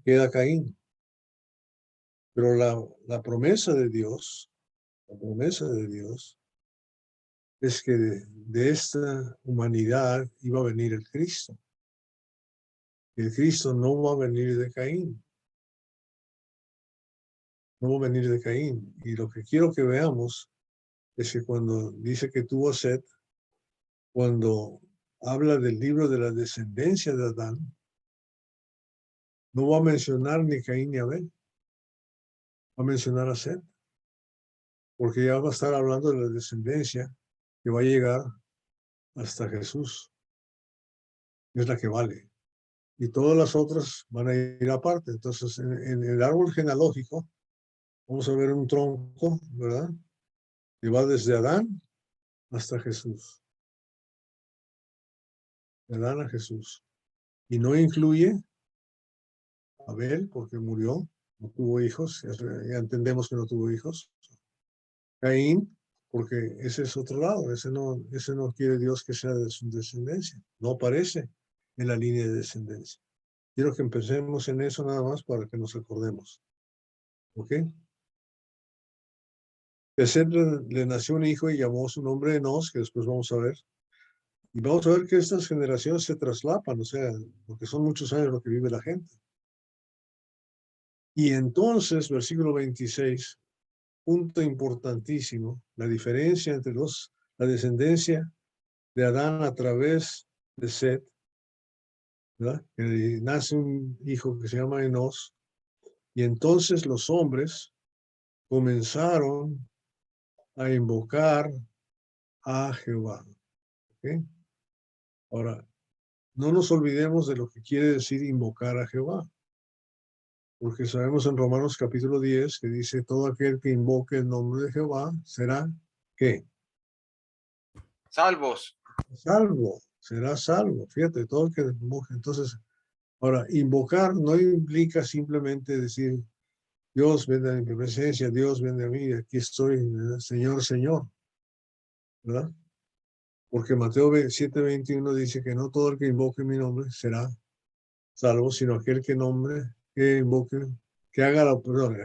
Queda Caín. Pero la promesa de Dios, es que de esta humanidad iba a venir el Cristo. El Cristo no va a venir de Caín. No va a venir de Caín. Y lo que quiero que veamos es que cuando dice que tuvo Set, cuando habla del libro de la descendencia de Adán, no va a mencionar ni Caín ni Abel. Va a mencionar a Set. porque ya va a estar hablando de la descendencia que va a llegar hasta Jesús. Es la que vale. Y todas las otras van a ir aparte. Entonces, en el árbol genealógico, vamos a ver un tronco, ¿verdad? Que va desde Adán hasta Jesús. De Adán a Jesús. Y no incluye a Abel, porque murió, no tuvo hijos, ya entendemos que no tuvo hijos. Caín, porque ese es otro lado, ese no quiere Dios que sea de su descendencia, no aparece en la línea de descendencia. Quiero que empecemos en eso nada más para que nos acordemos. ¿Ok? De Set le nació un hijo y llamó su nombre Enos, que después vamos a ver. Y vamos a ver que estas generaciones se traslapan, o sea, porque son muchos años lo que vive la gente. Y entonces, versículo 26, punto importantísimo, la diferencia entre la descendencia de Adán a través de Set, ¿verdad? Que nace un hijo que se llama Enos, y entonces los hombres comenzaron a invocar a Jehová. ¿Okay? Ahora, no nos olvidemos de lo que quiere decir invocar a Jehová, porque sabemos en Romanos capítulo 10 que dice, todo aquel que invoque el nombre de Jehová será, ¿qué? Salvos. Salvo, será salvo. Fíjate, todo el que invoque. Entonces, ahora, invocar no implica simplemente decir, Dios, ven a mi presencia, Dios, ven a mí, aquí estoy, Señor, Señor, ¿verdad? Porque Mateo 7:21 dice que no todo el que invoque mi nombre será salvo, sino aquel que invoque, que haga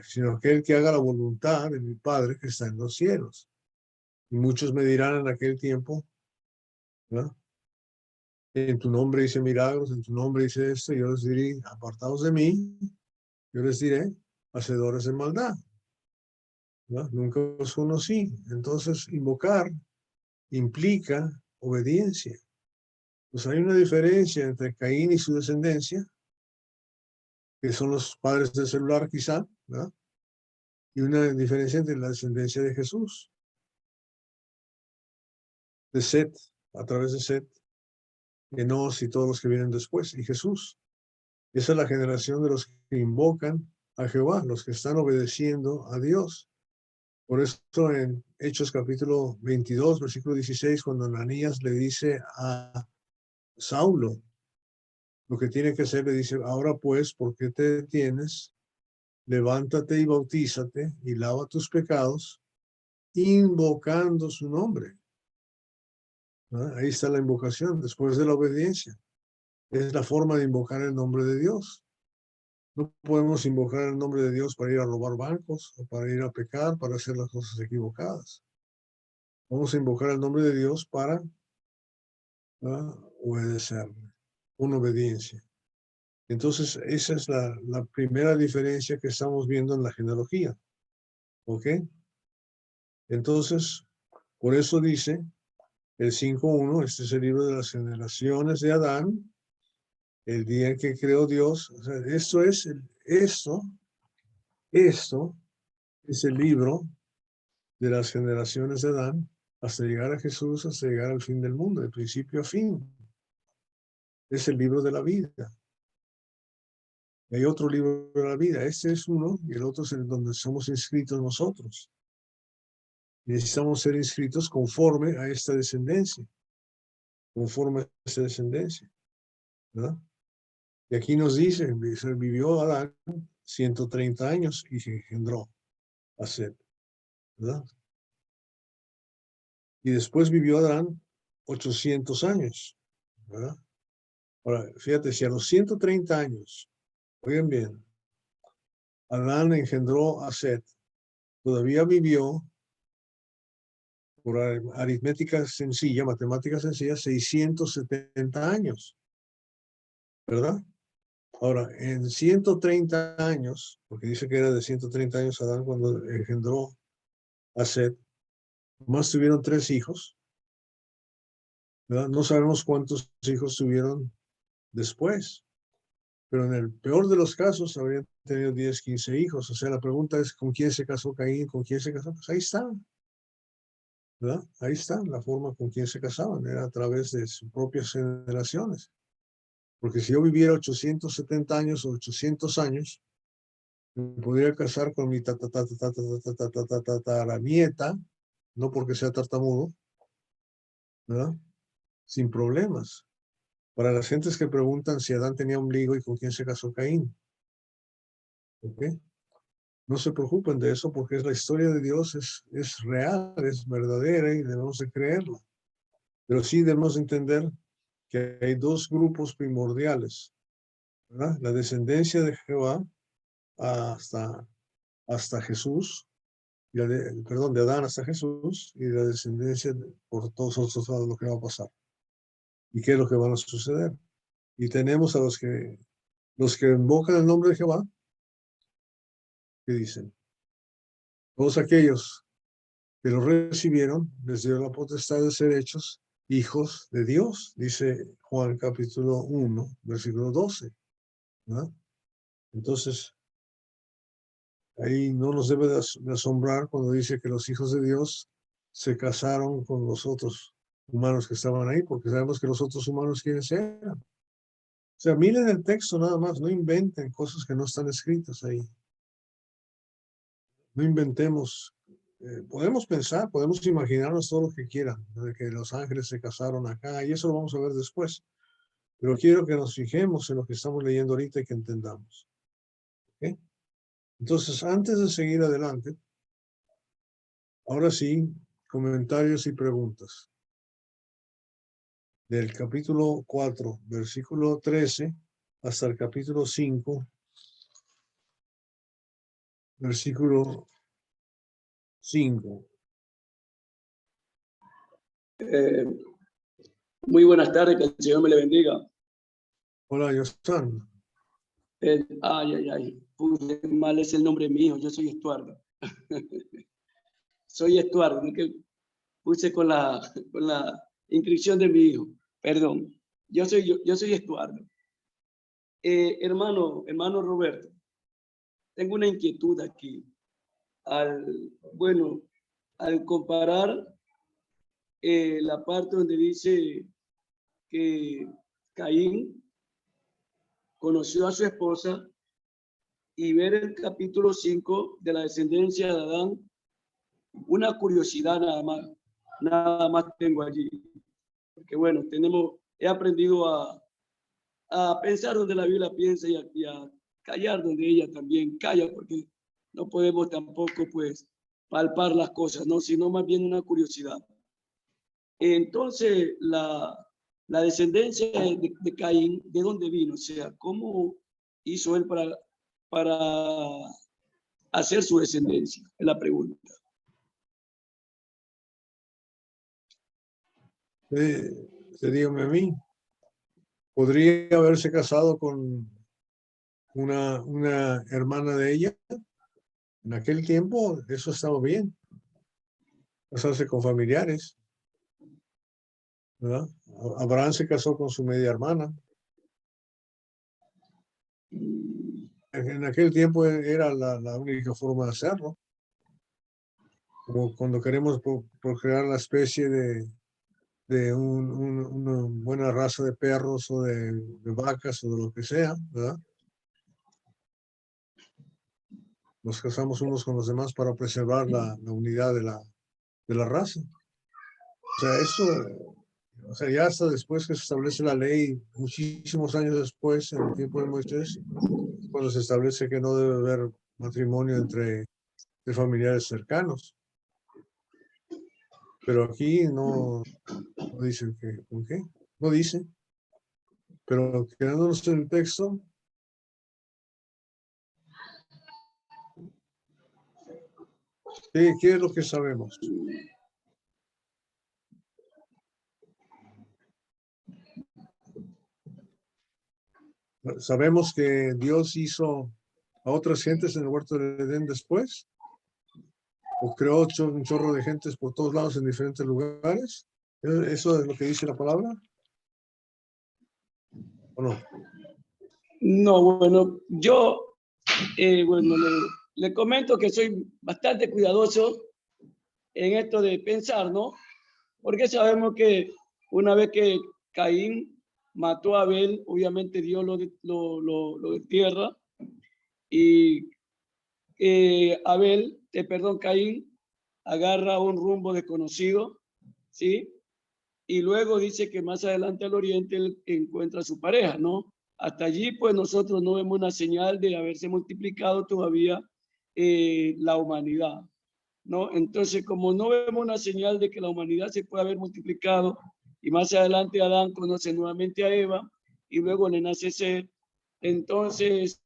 sino aquel que haga la voluntad de mi Padre que está en los cielos. Y muchos me dirán en aquel tiempo, ¿verdad? En tu nombre hice milagros, en tu nombre hice esto, y yo les diré, apartados de mí, yo les diré, hacedores de maldad. ¿Verdad? Nunca os conocí. Entonces, invocar implica obediencia. Pues hay una diferencia entre Caín y su descendencia, que son los padres del celular quizá, ¿verdad? Y una diferencia entre la descendencia de Jesús, de Set, a través de Set, Enos y todos los que vienen después, y Jesús. Esa es la generación de los que invocan a Jehová, los que están obedeciendo a Dios. Por eso en Hechos capítulo 22, versículo 16, cuando Ananías le dice a Saulo lo que tiene que hacer, le dice, ahora pues, ¿por qué te detienes? Levántate y bautízate y lava tus pecados, invocando su nombre. ¿Ah? Ahí está la invocación, después de la obediencia. Es la forma de invocar el nombre de Dios. No podemos invocar el nombre de Dios para ir a robar bancos, o para ir a pecar, para hacer las cosas equivocadas. Vamos a invocar el nombre de Dios para obedecerle, con obediencia. Entonces, esa es la primera diferencia que estamos viendo en la genealogía. ¿Ok? Entonces, por eso dice el 5.1, este es el libro de las generaciones de Adán, el día en que creó Dios. O sea, esto es el libro de las generaciones de Adán hasta llegar a Jesús, hasta llegar al fin del mundo, de principio a fin. Es el libro de la vida. Hay otro libro de la vida. Este es uno y el otro es el donde somos inscritos nosotros. Necesitamos ser inscritos conforme a esta descendencia. Conforme a esta descendencia. ¿Verdad? Y aquí nos dice, vivió Adán 130 años y engendró a Set. ¿Verdad? Y después vivió Adán 800 años. ¿Verdad? Ahora, fíjate, si a los 130 años, oigan bien, Adán engendró a Set, todavía vivió, por aritmética sencilla, matemática sencilla, 670 años. ¿Verdad? Ahora, en 130 años, porque dice que era de 130 años Adán cuando engendró a Set, más tuvieron 3 hijos. ¿Verdad? No sabemos cuántos hijos tuvieron después, pero en el peor de los casos habrían tenido 10, 15 hijos. O sea, la pregunta es, ¿con quién se casó Caín? ¿Con quién se casó? Pues ahí está, ¿verdad? Ahí está la forma con quién se casaban, era a través de sus propias generaciones. Porque si yo viviera 870 años o 800 años, me podría casar con mi nieta, no porque sea tartamudo, ¿verdad? Sin problemas. Para las gentes que preguntan si Adán tenía ombligo y con quién se casó Caín. ¿Ok? No se preocupen de eso porque la historia de Dios es real, es verdadera y debemos de creerla. Pero sí debemos entender que hay dos grupos primordiales, ¿verdad? La descendencia de Jehová hasta Jesús, perdón, de Adán hasta Jesús, y la descendencia por todos nosotros lo que va a pasar. ¿Y qué es lo que va a suceder? Y tenemos a los que invocan el nombre de Jehová, que dicen, todos aquellos que lo recibieron, les dio la potestad de ser hechos hijos de Dios, dice Juan capítulo 1, versículo 12. ¿Verdad? Entonces, ahí no nos debe de asombrar cuando dice que los hijos de Dios se casaron con los otros humanos que estaban ahí, porque sabemos que los otros humanos, ¿quiénes eran? O sea, miren el texto nada más, no inventen cosas que no están escritas ahí. No inventemos. Podemos pensar, podemos imaginarnos todo lo que quieran, de que los ángeles se casaron acá, y eso lo vamos a ver después. Pero quiero que nos fijemos en lo que estamos leyendo ahorita y que entendamos. ¿Okay? Entonces, antes de seguir adelante, ahora sí, comentarios y preguntas. Del capítulo 4, versículo 13, hasta el capítulo 5, versículo 5. Muy buenas tardes, que el Señor me le bendiga. Hola, Yosan. Ay, puse mal es el nombre mío, yo soy Estuardo. Soy Estuardo, que puse con la inscripción de mi hijo, perdón. Yo soy Estuardo. Hermano Roberto, tengo una inquietud aquí. Al comparar la parte donde dice que Caín conoció a su esposa y ver el capítulo 5 de la descendencia de Adán, una curiosidad nada más tengo allí. Porque bueno, he aprendido a pensar donde la Biblia piensa y a callar donde ella también calla, porque no podemos tampoco pues palpar las cosas, ¿no? Sino más bien una curiosidad. Entonces, la descendencia de Caín, ¿de dónde vino? O sea, ¿cómo hizo él para hacer su descendencia? Es la pregunta. Dígame a mí. ¿Podría haberse casado con una hermana de ella? En aquel tiempo eso estaba bien. Casarse con familiares, ¿verdad? Abraham se casó con su media hermana. En aquel tiempo era la única forma de hacerlo. Como cuando queremos procrear la especie de una buena raza de perros o de vacas o de lo que sea, ¿verdad? Nos casamos unos con los demás para preservar la unidad de la raza. O sea, eso, ya hasta después que se establece la ley, muchísimos años después, en el tiempo de Moisés, cuando se establece que no debe haber matrimonio entre familiares cercanos. Pero aquí no dicen ¿con qué? No dice. Pero quedándonos en el texto, ¿qué es lo que sabemos? Sabemos que Dios hizo a otras gentes en el huerto del Edén después, o creó un chorro de gentes por todos lados en diferentes lugares. ¿Eso es lo que dice la palabra? ¿O no? No, bueno, yo bueno, le comento que soy bastante cuidadoso en esto de pensar, ¿no? Porque sabemos que una vez que Caín mató a Abel, obviamente Dios lo destierra y Caín agarra un rumbo desconocido, ¿sí? Y luego dice que más adelante al oriente él encuentra a su pareja, ¿no? Hasta allí, pues nosotros no vemos una señal de haberse multiplicado todavía la humanidad, ¿no? Entonces, como no vemos una señal de que la humanidad se pueda haber multiplicado, y más adelante Adán conoce nuevamente a Eva, y luego le nace Seth, entonces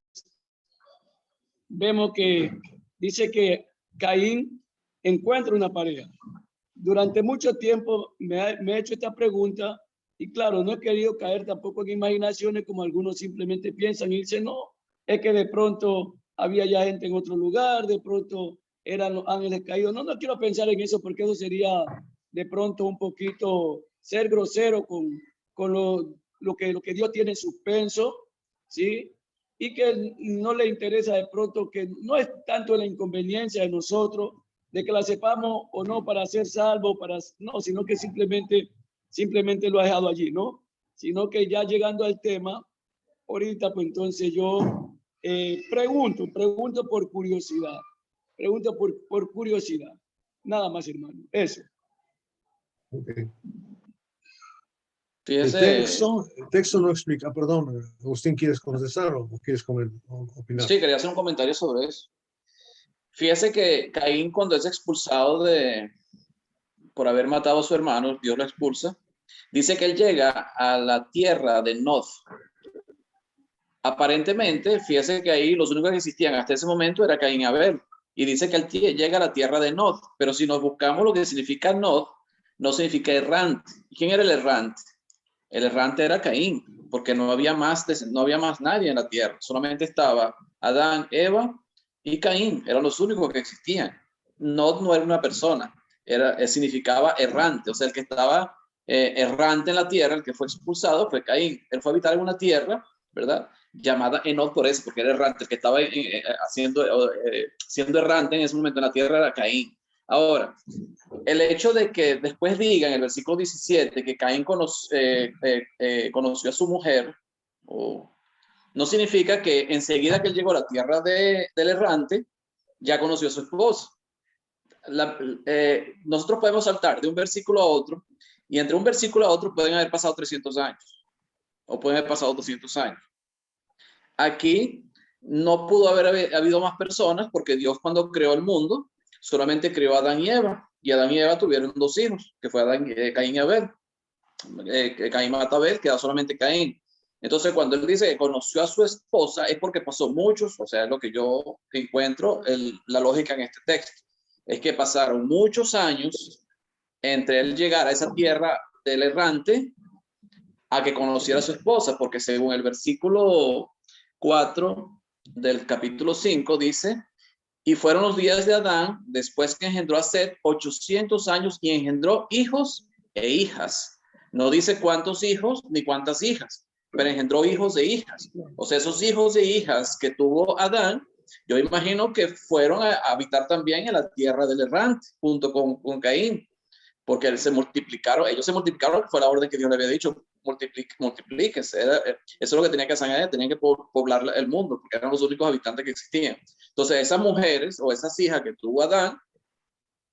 vemos que dice que Caín encuentra una pareja. Durante mucho tiempo me he hecho esta pregunta y claro, no he querido caer tampoco en imaginaciones como algunos simplemente piensan y dicen, no, es que de pronto había ya gente en otro lugar, de pronto eran los ángeles caídos. No, no quiero pensar en eso porque eso sería de pronto un poquito ser grosero con lo que Dios tiene en suspenso, ¿sí? Y que no le interesa de pronto, que no es tanto la inconveniencia de nosotros, de que la sepamos o no para ser salvo, no, sino que simplemente lo ha dejado allí, ¿no? Sino que ya llegando al tema, ahorita pues entonces yo pregunto por curiosidad, por curiosidad, nada más hermano, eso. Okay. Fíjese, El texto no explica, perdón, Agustín, ¿quieres contestar o quieres opinar? sí, quería hacer un comentario sobre eso. Fíjese que Caín, cuando es expulsado por haber matado a su hermano, Dios lo expulsa. Dice que él llega a la tierra de Nod. Aparentemente, fíjese que ahí los únicos que existían hasta ese momento era Caín y Abel. Y dice que él llega a la tierra de Nod. Pero si nos buscamos lo que significa Nod, no significa errante. ¿Quién era el errante? El errante era Caín, porque no había más nadie en la tierra. Solamente estaba Adán, Eva y Caín. Eran los únicos que existían. Nod no era una persona, significaba errante. O sea, el que estaba errante en la tierra, el que fue expulsado fue Caín. Él fue a habitar en una tierra, ¿verdad? Llamada Enod por eso, porque era errante. El que estaba siendo errante en ese momento en la tierra era Caín. Ahora, el hecho de que después diga en el versículo 17 que Caín conoció a su mujer, no significa que enseguida que él llegó a la tierra del errante, ya conoció a su esposa. Nosotros podemos saltar de un versículo a otro, y entre un versículo a otro pueden haber pasado 300 años, o pueden haber pasado 200 años. Aquí no pudo haber habido más personas, porque Dios, cuando creó el mundo, solamente creó a Adán y Eva, y Adán y Eva tuvieron 2 hijos, que fue Caín y Abel. Caín mata a Abel, queda solamente Caín. Entonces, cuando él dice que conoció a su esposa, es porque pasó muchos, o sea, es lo que yo encuentro, la lógica en este texto, es que pasaron muchos años entre él llegar a esa tierra del errante a que conociera a su esposa, porque según el versículo 4 del capítulo 5 dice: y fueron los días de Adán, después que engendró a Set, 800 años, y engendró hijos e hijas. No dice cuántos hijos ni cuántas hijas, pero engendró hijos e hijas. O sea, esos hijos e hijas que tuvo Adán, yo imagino que fueron a habitar también en la tierra del errante, junto con Caín, porque ellos se multiplicaron, fue la orden que Dios le había dicho: multiplíquense. Eso es lo que tenía que hacer, tenían que poblar el mundo, porque eran los únicos habitantes que existían. Entonces, esas mujeres o esas hijas que tuvo Adán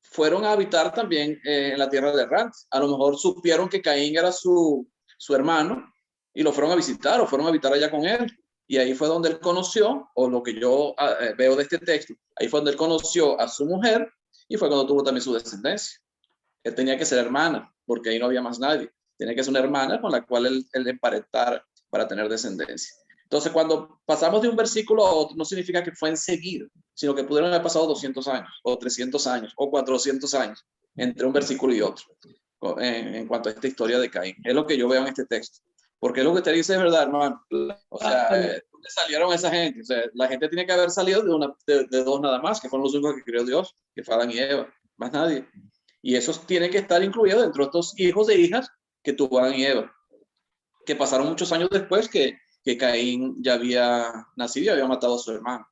fueron a habitar también en la tierra de errante. A lo mejor supieron que Caín era su hermano y lo fueron a visitar o fueron a habitar allá con él. Y ahí fue donde él conoció, o lo que yo veo de este texto, ahí fue donde él conoció a su mujer y fue cuando tuvo también su descendencia. Él tenía que ser hermana, porque ahí no había más nadie. Tenía que ser una hermana con la cual él emparentar para tener descendencia. Entonces, cuando pasamos de un versículo a otro, no significa que fue enseguida, sino que pudieron haber pasado 200 años, o 300 años, o 400 años, entre un versículo y otro, en cuanto a esta historia de Caín. Es lo que yo veo en este texto. Porque lo que te dice es verdad, hermano. O sea, ¿dónde salieron esa gente? O sea, la gente tiene que haber salido de 2 nada más, que fueron los únicos que creó Dios, que fue Adán y Eva, más nadie. Y esos tienen que estar incluidos dentro de estos hijos e hijas que tuvo Adán y Eva, que pasaron muchos años después que Caín ya había nacido y había matado a su hermano.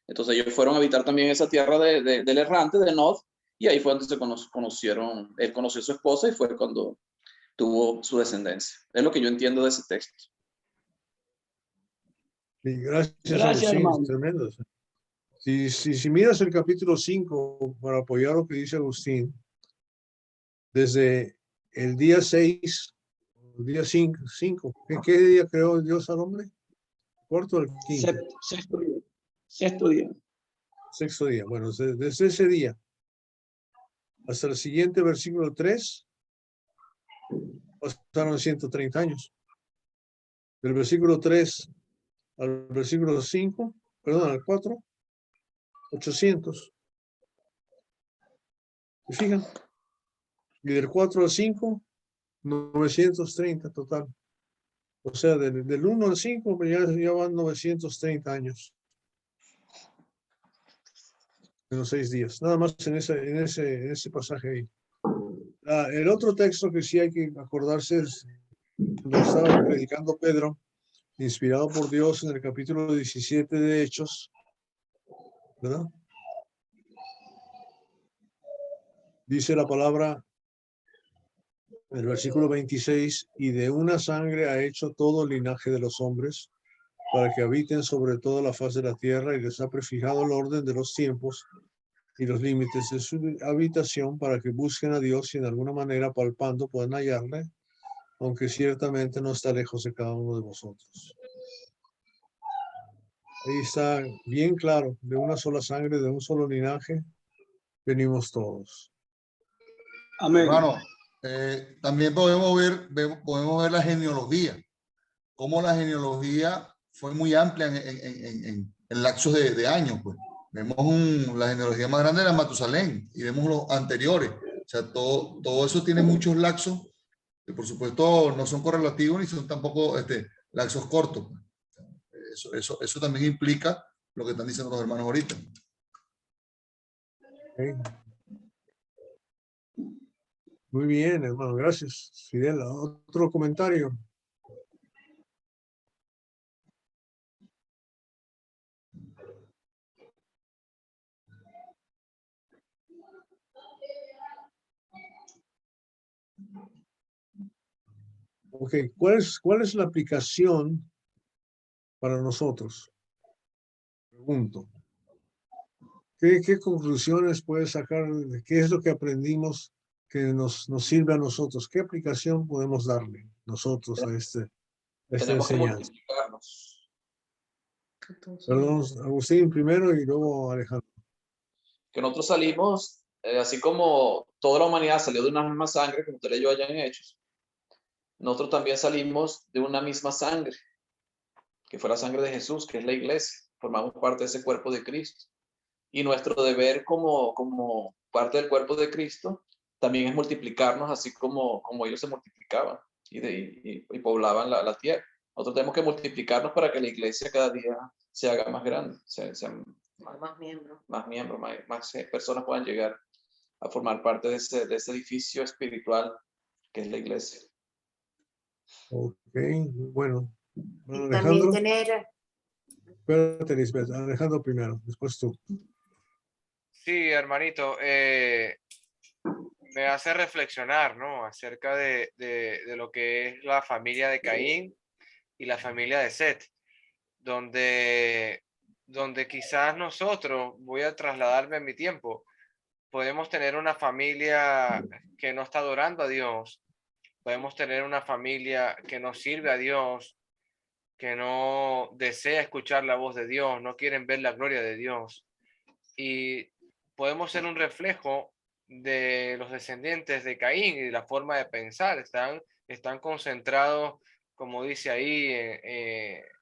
Entonces ellos fueron a habitar también esa tierra del errante, de Nod, y ahí fue donde se conocieron, él conoció a su esposa y fue cuando tuvo su descendencia. Es lo que yo entiendo de ese texto. Sí, gracias, Gracias, Agustín, hermano. tremendo. Si miras el capítulo 5, para apoyar lo que dice Agustín, desde el día 6, el día 5, ¿qué día creó Dios al hombre? ¿Cuarto o el quinto? Sexto día. Sexto día. Sexto día. Bueno, desde ese día hasta el siguiente versículo 3, pasaron 130 años. Del versículo 3 al versículo 5, perdón, al 4, 800. ¿Se fijan? Y del 4 al 5, 930 total. O sea, del 1 al 5 ya van 930 años. En los 6 días. Nada más en ese pasaje ahí. El otro texto que sí hay que acordarse es cuando estaba predicando Pedro, inspirado por Dios en el capítulo 17 de Hechos, ¿verdad? Dice la palabra, en el versículo 26, y de una sangre ha hecho todo el linaje de los hombres, para que habiten sobre toda la faz de la tierra, y les ha prefijado el orden de los tiempos y los límites de su habitación, para que busquen a Dios y en alguna manera palpando puedan hallarle, aunque ciertamente no está lejos de cada uno de vosotros. Ahí está bien claro, de una sola sangre, de un solo linaje, venimos todos. Amén. Hermano, también podemos ver la genealogía, cómo la genealogía fue muy amplia en lapsos de años. Pues. Vemos la genealogía más grande de Matusalén y vemos los anteriores. O sea, todo eso tiene muchos lapsos que por supuesto no son correlativos ni son tampoco lapsos cortos. Eso también implica lo que están diciendo los hermanos ahorita. Okay. Muy bien, hermano, gracias. Fidel, otro comentario. Ok, ¿cuál es la aplicación para nosotros? Pregunto. ¿Qué conclusiones puedes sacar? ¿Qué es lo que aprendimos que nos sirve a nosotros? ¿Qué aplicación podemos darle nosotros a esta Tenemos que enseñanza? multiplicarnos. Perdón, Agustín primero y luego Alejandro. Que nosotros salimos, así como toda la humanidad salió de una misma sangre, como usted leyó allá en Hechos, nosotros también salimos de una misma sangre, que fue la sangre de Jesús, que es la iglesia. Formamos parte de ese cuerpo de Cristo. Y nuestro deber como parte del cuerpo de Cristo también es multiplicarnos así como ellos se multiplicaban y poblaban la tierra. Nosotros tenemos que multiplicarnos para que la iglesia cada día se haga más grande, más miembros, más personas puedan llegar a formar parte de ese edificio espiritual que es la iglesia. Ok, bueno. Y también tener... Espérate, Lisbeth. Alejandro primero, después tú. Sí, hermanito, me hace reflexionar, ¿no? Acerca de lo que es la familia de Caín y la familia de Set, donde quizás nosotros, voy a trasladarme en mi tiempo, podemos tener una familia que no está adorando a Dios, podemos tener una familia que no sirve a Dios, que no desea escuchar la voz de Dios, no quieren ver la gloria de Dios. Y podemos ser un reflejo de los descendientes de Caín y de la forma de pensar. Están concentrados, como dice ahí,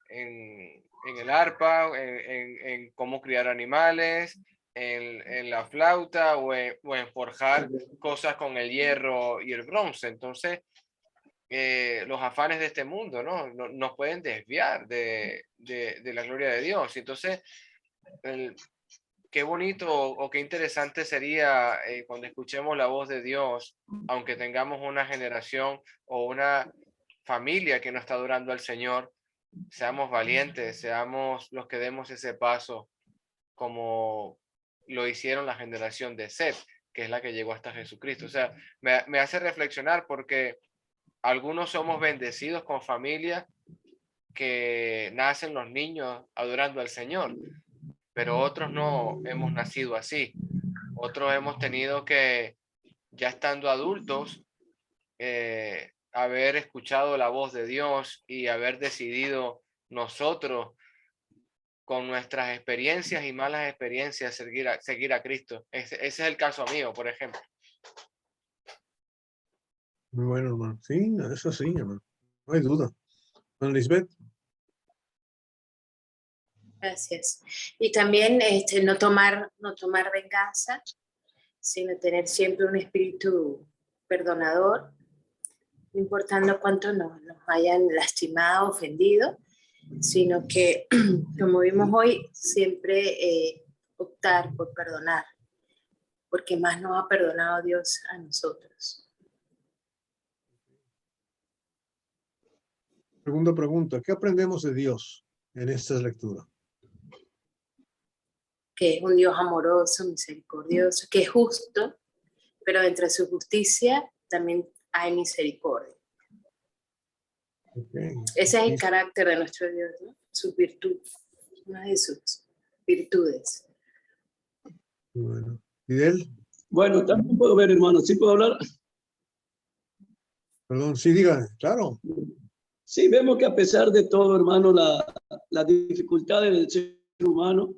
en el arpa, en cómo criar animales, en la flauta o en forjar cosas con el hierro y el bronce. Entonces, los afanes de este mundo, ¿no? Nos pueden desviar de la gloria de Dios. Entonces, qué bonito o qué interesante sería cuando escuchemos la voz de Dios, aunque tengamos una generación o una familia que no está adorando al Señor, seamos valientes, seamos los que demos ese paso como lo hicieron la generación de Seth, que es la que llegó hasta Jesucristo. O sea, me hace reflexionar porque algunos somos bendecidos con familia que nacen los niños adorando al Señor, pero otros no hemos nacido así. Otros hemos tenido que, ya estando adultos, haber escuchado la voz de Dios y haber decidido nosotros, con nuestras experiencias y malas experiencias, seguir a Cristo. Ese es el caso mío, por ejemplo. Muy bueno, hermano. Sí, eso sí, hermano. No hay duda. Bueno, Lisbeth. Gracias. Y también no tomar venganza, sino tener siempre un espíritu perdonador, no importando cuánto nos hayan lastimado, ofendido, sino que, como vimos hoy, siempre optar por perdonar, porque más nos ha perdonado Dios a nosotros. Segunda pregunta, ¿qué aprendemos de Dios en esta lectura? Que es un Dios amoroso, misericordioso, que es justo, pero dentro de su justicia también hay misericordia. Okay. Ese es el carácter de nuestro Dios, ¿no? Sus virtudes, una de sus virtudes. Bueno, ¿Fidel? Bueno, también puedo ver, hermano, ¿sí puedo hablar? Perdón, sí, diga, claro. Sí, vemos que a pesar de todo, hermano, las dificultades del ser humano,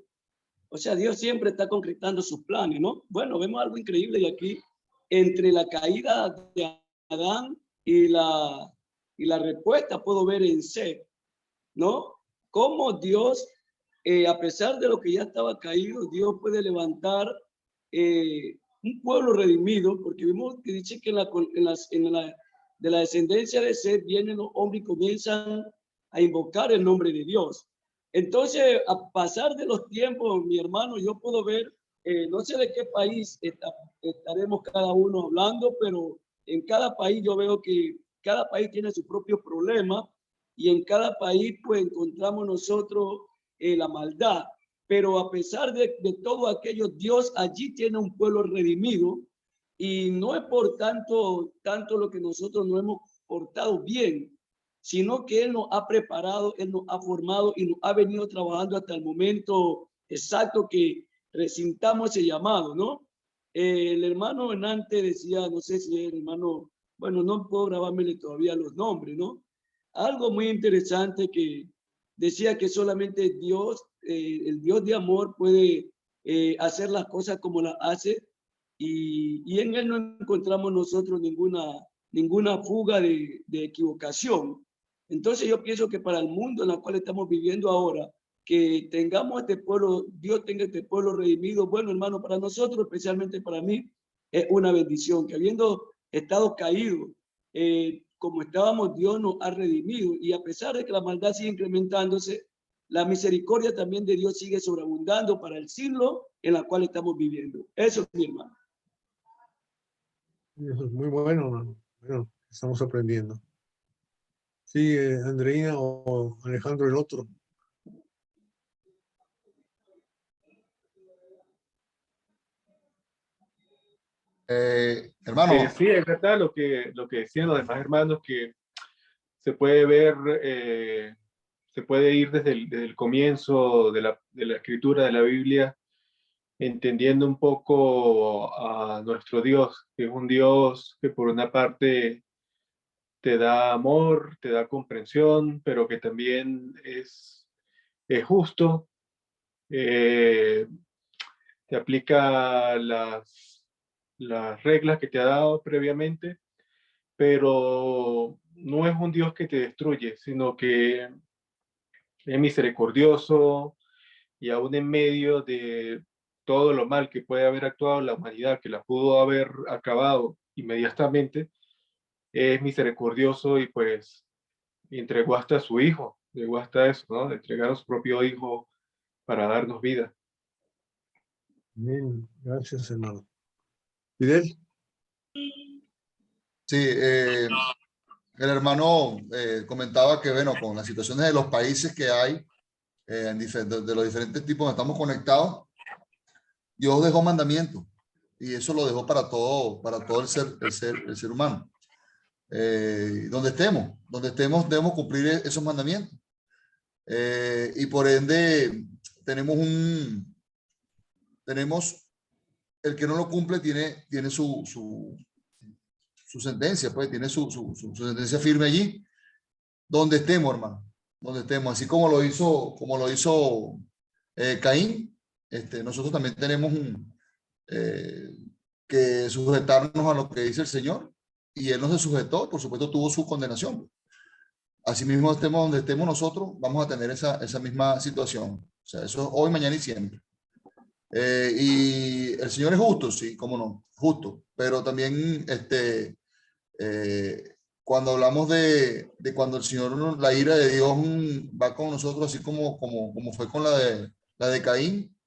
o sea, Dios siempre está concretando sus planes, ¿no? Bueno, vemos algo increíble y aquí, entre la caída de Adán y la respuesta, puedo ver en Seth, ¿no? Cómo Dios, a pesar de lo que ya estaba caído, Dios puede levantar un pueblo redimido, porque vimos que dice que de la descendencia de Seth vienen los hombres y comienzan a invocar el nombre de Dios. Entonces, a pasar de los tiempos, mi hermano, yo puedo ver, no sé de qué país estaremos cada uno hablando, pero en cada país yo veo que cada país tiene su propio problema y en cada país pues encontramos nosotros la maldad. Pero a pesar de todo aquello, Dios allí tiene un pueblo redimido y no es por tanto lo que nosotros no hemos portado bien, sino que Él nos ha preparado, Él nos ha formado y nos ha venido trabajando hasta el momento exacto que recintamos ese llamado, ¿no? El hermano Benante decía, no sé si el hermano, bueno, no puedo grabármele todavía los nombres, ¿no? Algo muy interesante que decía que solamente Dios, el Dios de amor puede hacer las cosas como las hace y en Él no encontramos nosotros ninguna fuga de equivocación. Entonces yo pienso que para el mundo en el cual estamos viviendo ahora, que tengamos este pueblo, Dios tenga este pueblo redimido, bueno hermano, para nosotros, especialmente para mí, es una bendición, que habiendo estado caídos, como estábamos, Dios nos ha redimido, y a pesar de que la maldad sigue incrementándose, la misericordia también de Dios sigue sobreabundando para el siglo en el cual estamos viviendo. Eso es mi hermano. Eso es muy bueno, hermano. Bueno, estamos aprendiendo. Sí, Andreina o Alejandro el otro. Hermano. Sí, es verdad lo que decían los demás hermanos, que se puede ver, se puede ir desde el comienzo de la escritura de la Biblia, entendiendo un poco a nuestro Dios, que es un Dios que por una parte te da amor, te da comprensión, pero que también es justo, te aplica las reglas que te ha dado previamente, pero no es un Dios que te destruye, sino que es misericordioso y aún en medio de todo lo mal que puede haber actuado la humanidad, que la pudo haber acabado inmediatamente, es misericordioso y pues entregó hasta a su hijo, llegó hasta eso, ¿no? Entregar a su propio hijo para darnos vida. Bien, gracias, hermano. Fidel. Sí, el hermano comentaba que, bueno, con las situaciones de los países que hay, de los diferentes tipos donde estamos conectados, Dios dejó mandamientos y eso lo dejó para todo el ser humano. Donde estemos debemos cumplir esos mandamientos. Y por ende tenemos el que no lo cumple tiene su sentencia, pues tiene su sentencia firme allí, donde estemos, hermano, donde estemos, así como lo hizo Caín. Nosotros también tenemos que sujetarnos a lo que dice el Señor, y él no se sujetó, por supuesto tuvo su condenación. Asimismo, estemos donde estemos nosotros, vamos a tener esa misma situación. O sea, eso es hoy, mañana y siempre. Y el Señor es justo, sí, cómo no, justo. Pero también cuando hablamos de cuando el Señor, la ira de Dios va con nosotros, así como fue con la de Caín,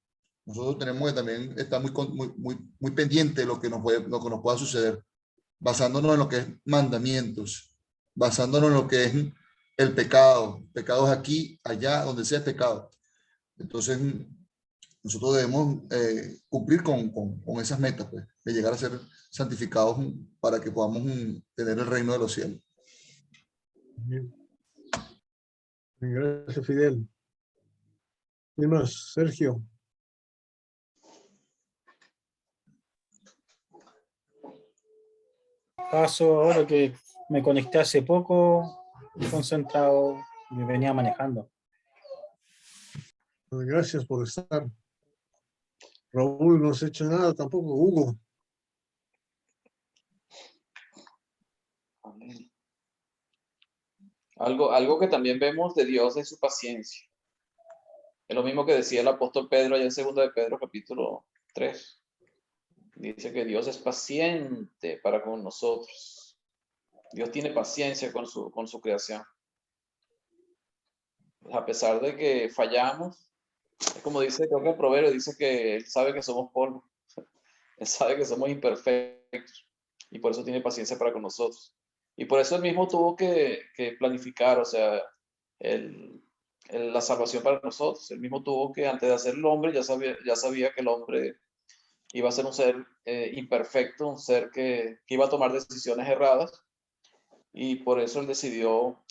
nosotros tenemos que también estar muy pendiente de lo que nos pueda suceder, basándonos en lo que es mandamientos, basándonos en lo que es el pecado. Pecado es aquí, allá, donde sea pecado. Entonces, nosotros debemos cumplir con esas metas, pues, de llegar a ser santificados para que podamos tener el reino de los cielos. Bien. Gracias, Fidel. ¿Qué más? Sergio. Caso ahora que me conecté hace poco, concentrado, y venía manejando. Gracias por estar. Raúl no se ha hecho nada tampoco. Hugo. Algo que también vemos de Dios es su paciencia. Es lo mismo que decía el apóstol Pedro allá en 2 de Pedro capítulo 3. Dice que Dios es paciente para con nosotros. Dios tiene paciencia con su creación. A pesar de que fallamos, es como dice, creo que el proverbio dice que Él sabe que somos polvo. Él sabe que somos imperfectos y por eso tiene paciencia para con nosotros. Y por eso Él mismo tuvo que planificar, o sea, la salvación para nosotros. Él mismo tuvo que, antes de hacer el hombre, ya sabía que el hombre iba a ser un ser imperfecto, un ser que iba a tomar decisiones erradas. Y por eso Él decidió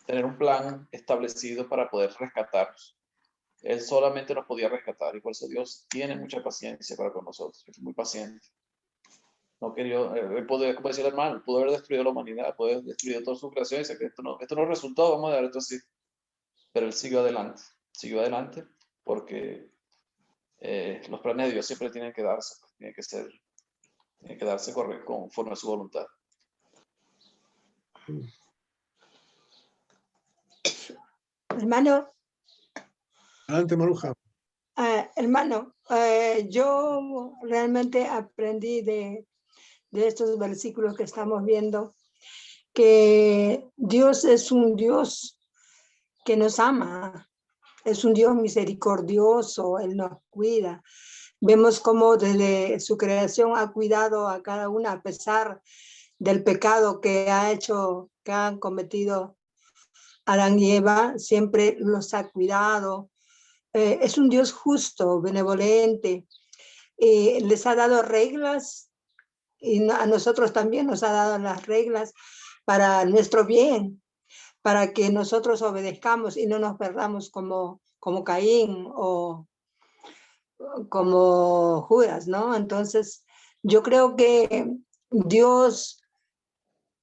tener un plan establecido para poder rescatarnos. Él solamente nos podía rescatar y por eso Dios tiene mucha paciencia para con nosotros. Es muy paciente. No quería, él puede, como decía el hermano, pudo haber destruido la humanidad, pudo haber destruido toda su creación y dice que esto no resultó, vamos a dar esto así. Pero él siguió adelante porque los planes de Dios siempre tienen que darse, tienen que darse conforme a su voluntad. Hermano. Adelante, Maruja. Hermano, yo realmente aprendí de estos versículos que estamos viendo que Dios es un Dios que nos ama, es un Dios misericordioso, Él nos cuida. Vemos cómo desde su creación ha cuidado a cada una a pesar del pecado que han cometido Adán y Eva, siempre los ha cuidado. Es un Dios justo, benevolente, les ha dado reglas y a nosotros también nos ha dado las reglas para nuestro bien, para que nosotros obedezcamos y no nos perdamos como Caín o como Judas, ¿no? Entonces, yo creo que Dios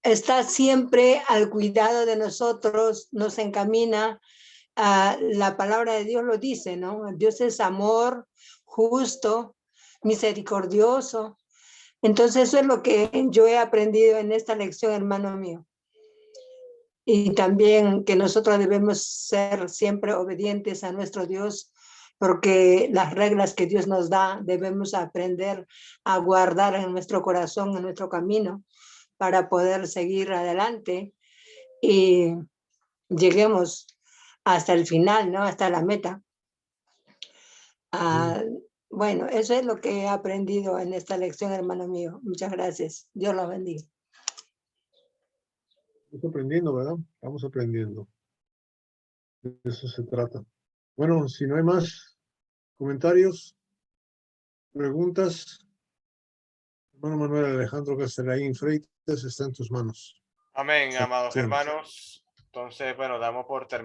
está siempre al cuidado de nosotros, nos encamina. La palabra de Dios lo dice, ¿no? Dios es amor, justo, misericordioso. Entonces eso es lo que yo he aprendido en esta lección, hermano mío. Y también que nosotros debemos ser siempre obedientes a nuestro Dios, porque las reglas que Dios nos da debemos aprender a guardar en nuestro corazón, en nuestro camino, para poder seguir adelante y lleguemos hasta el final, ¿no? Hasta la meta. Bueno, eso es lo que he aprendido en esta lección, hermano mío. Muchas gracias. Dios lo bendiga. Estamos aprendiendo, ¿verdad? Estamos aprendiendo. De eso se trata. Bueno, si no hay más comentarios, preguntas, hermano Manuel Alejandro Castellaín Freitas, está en tus manos. Amén, amados Sí. hermanos. Entonces, bueno, damos por terminado.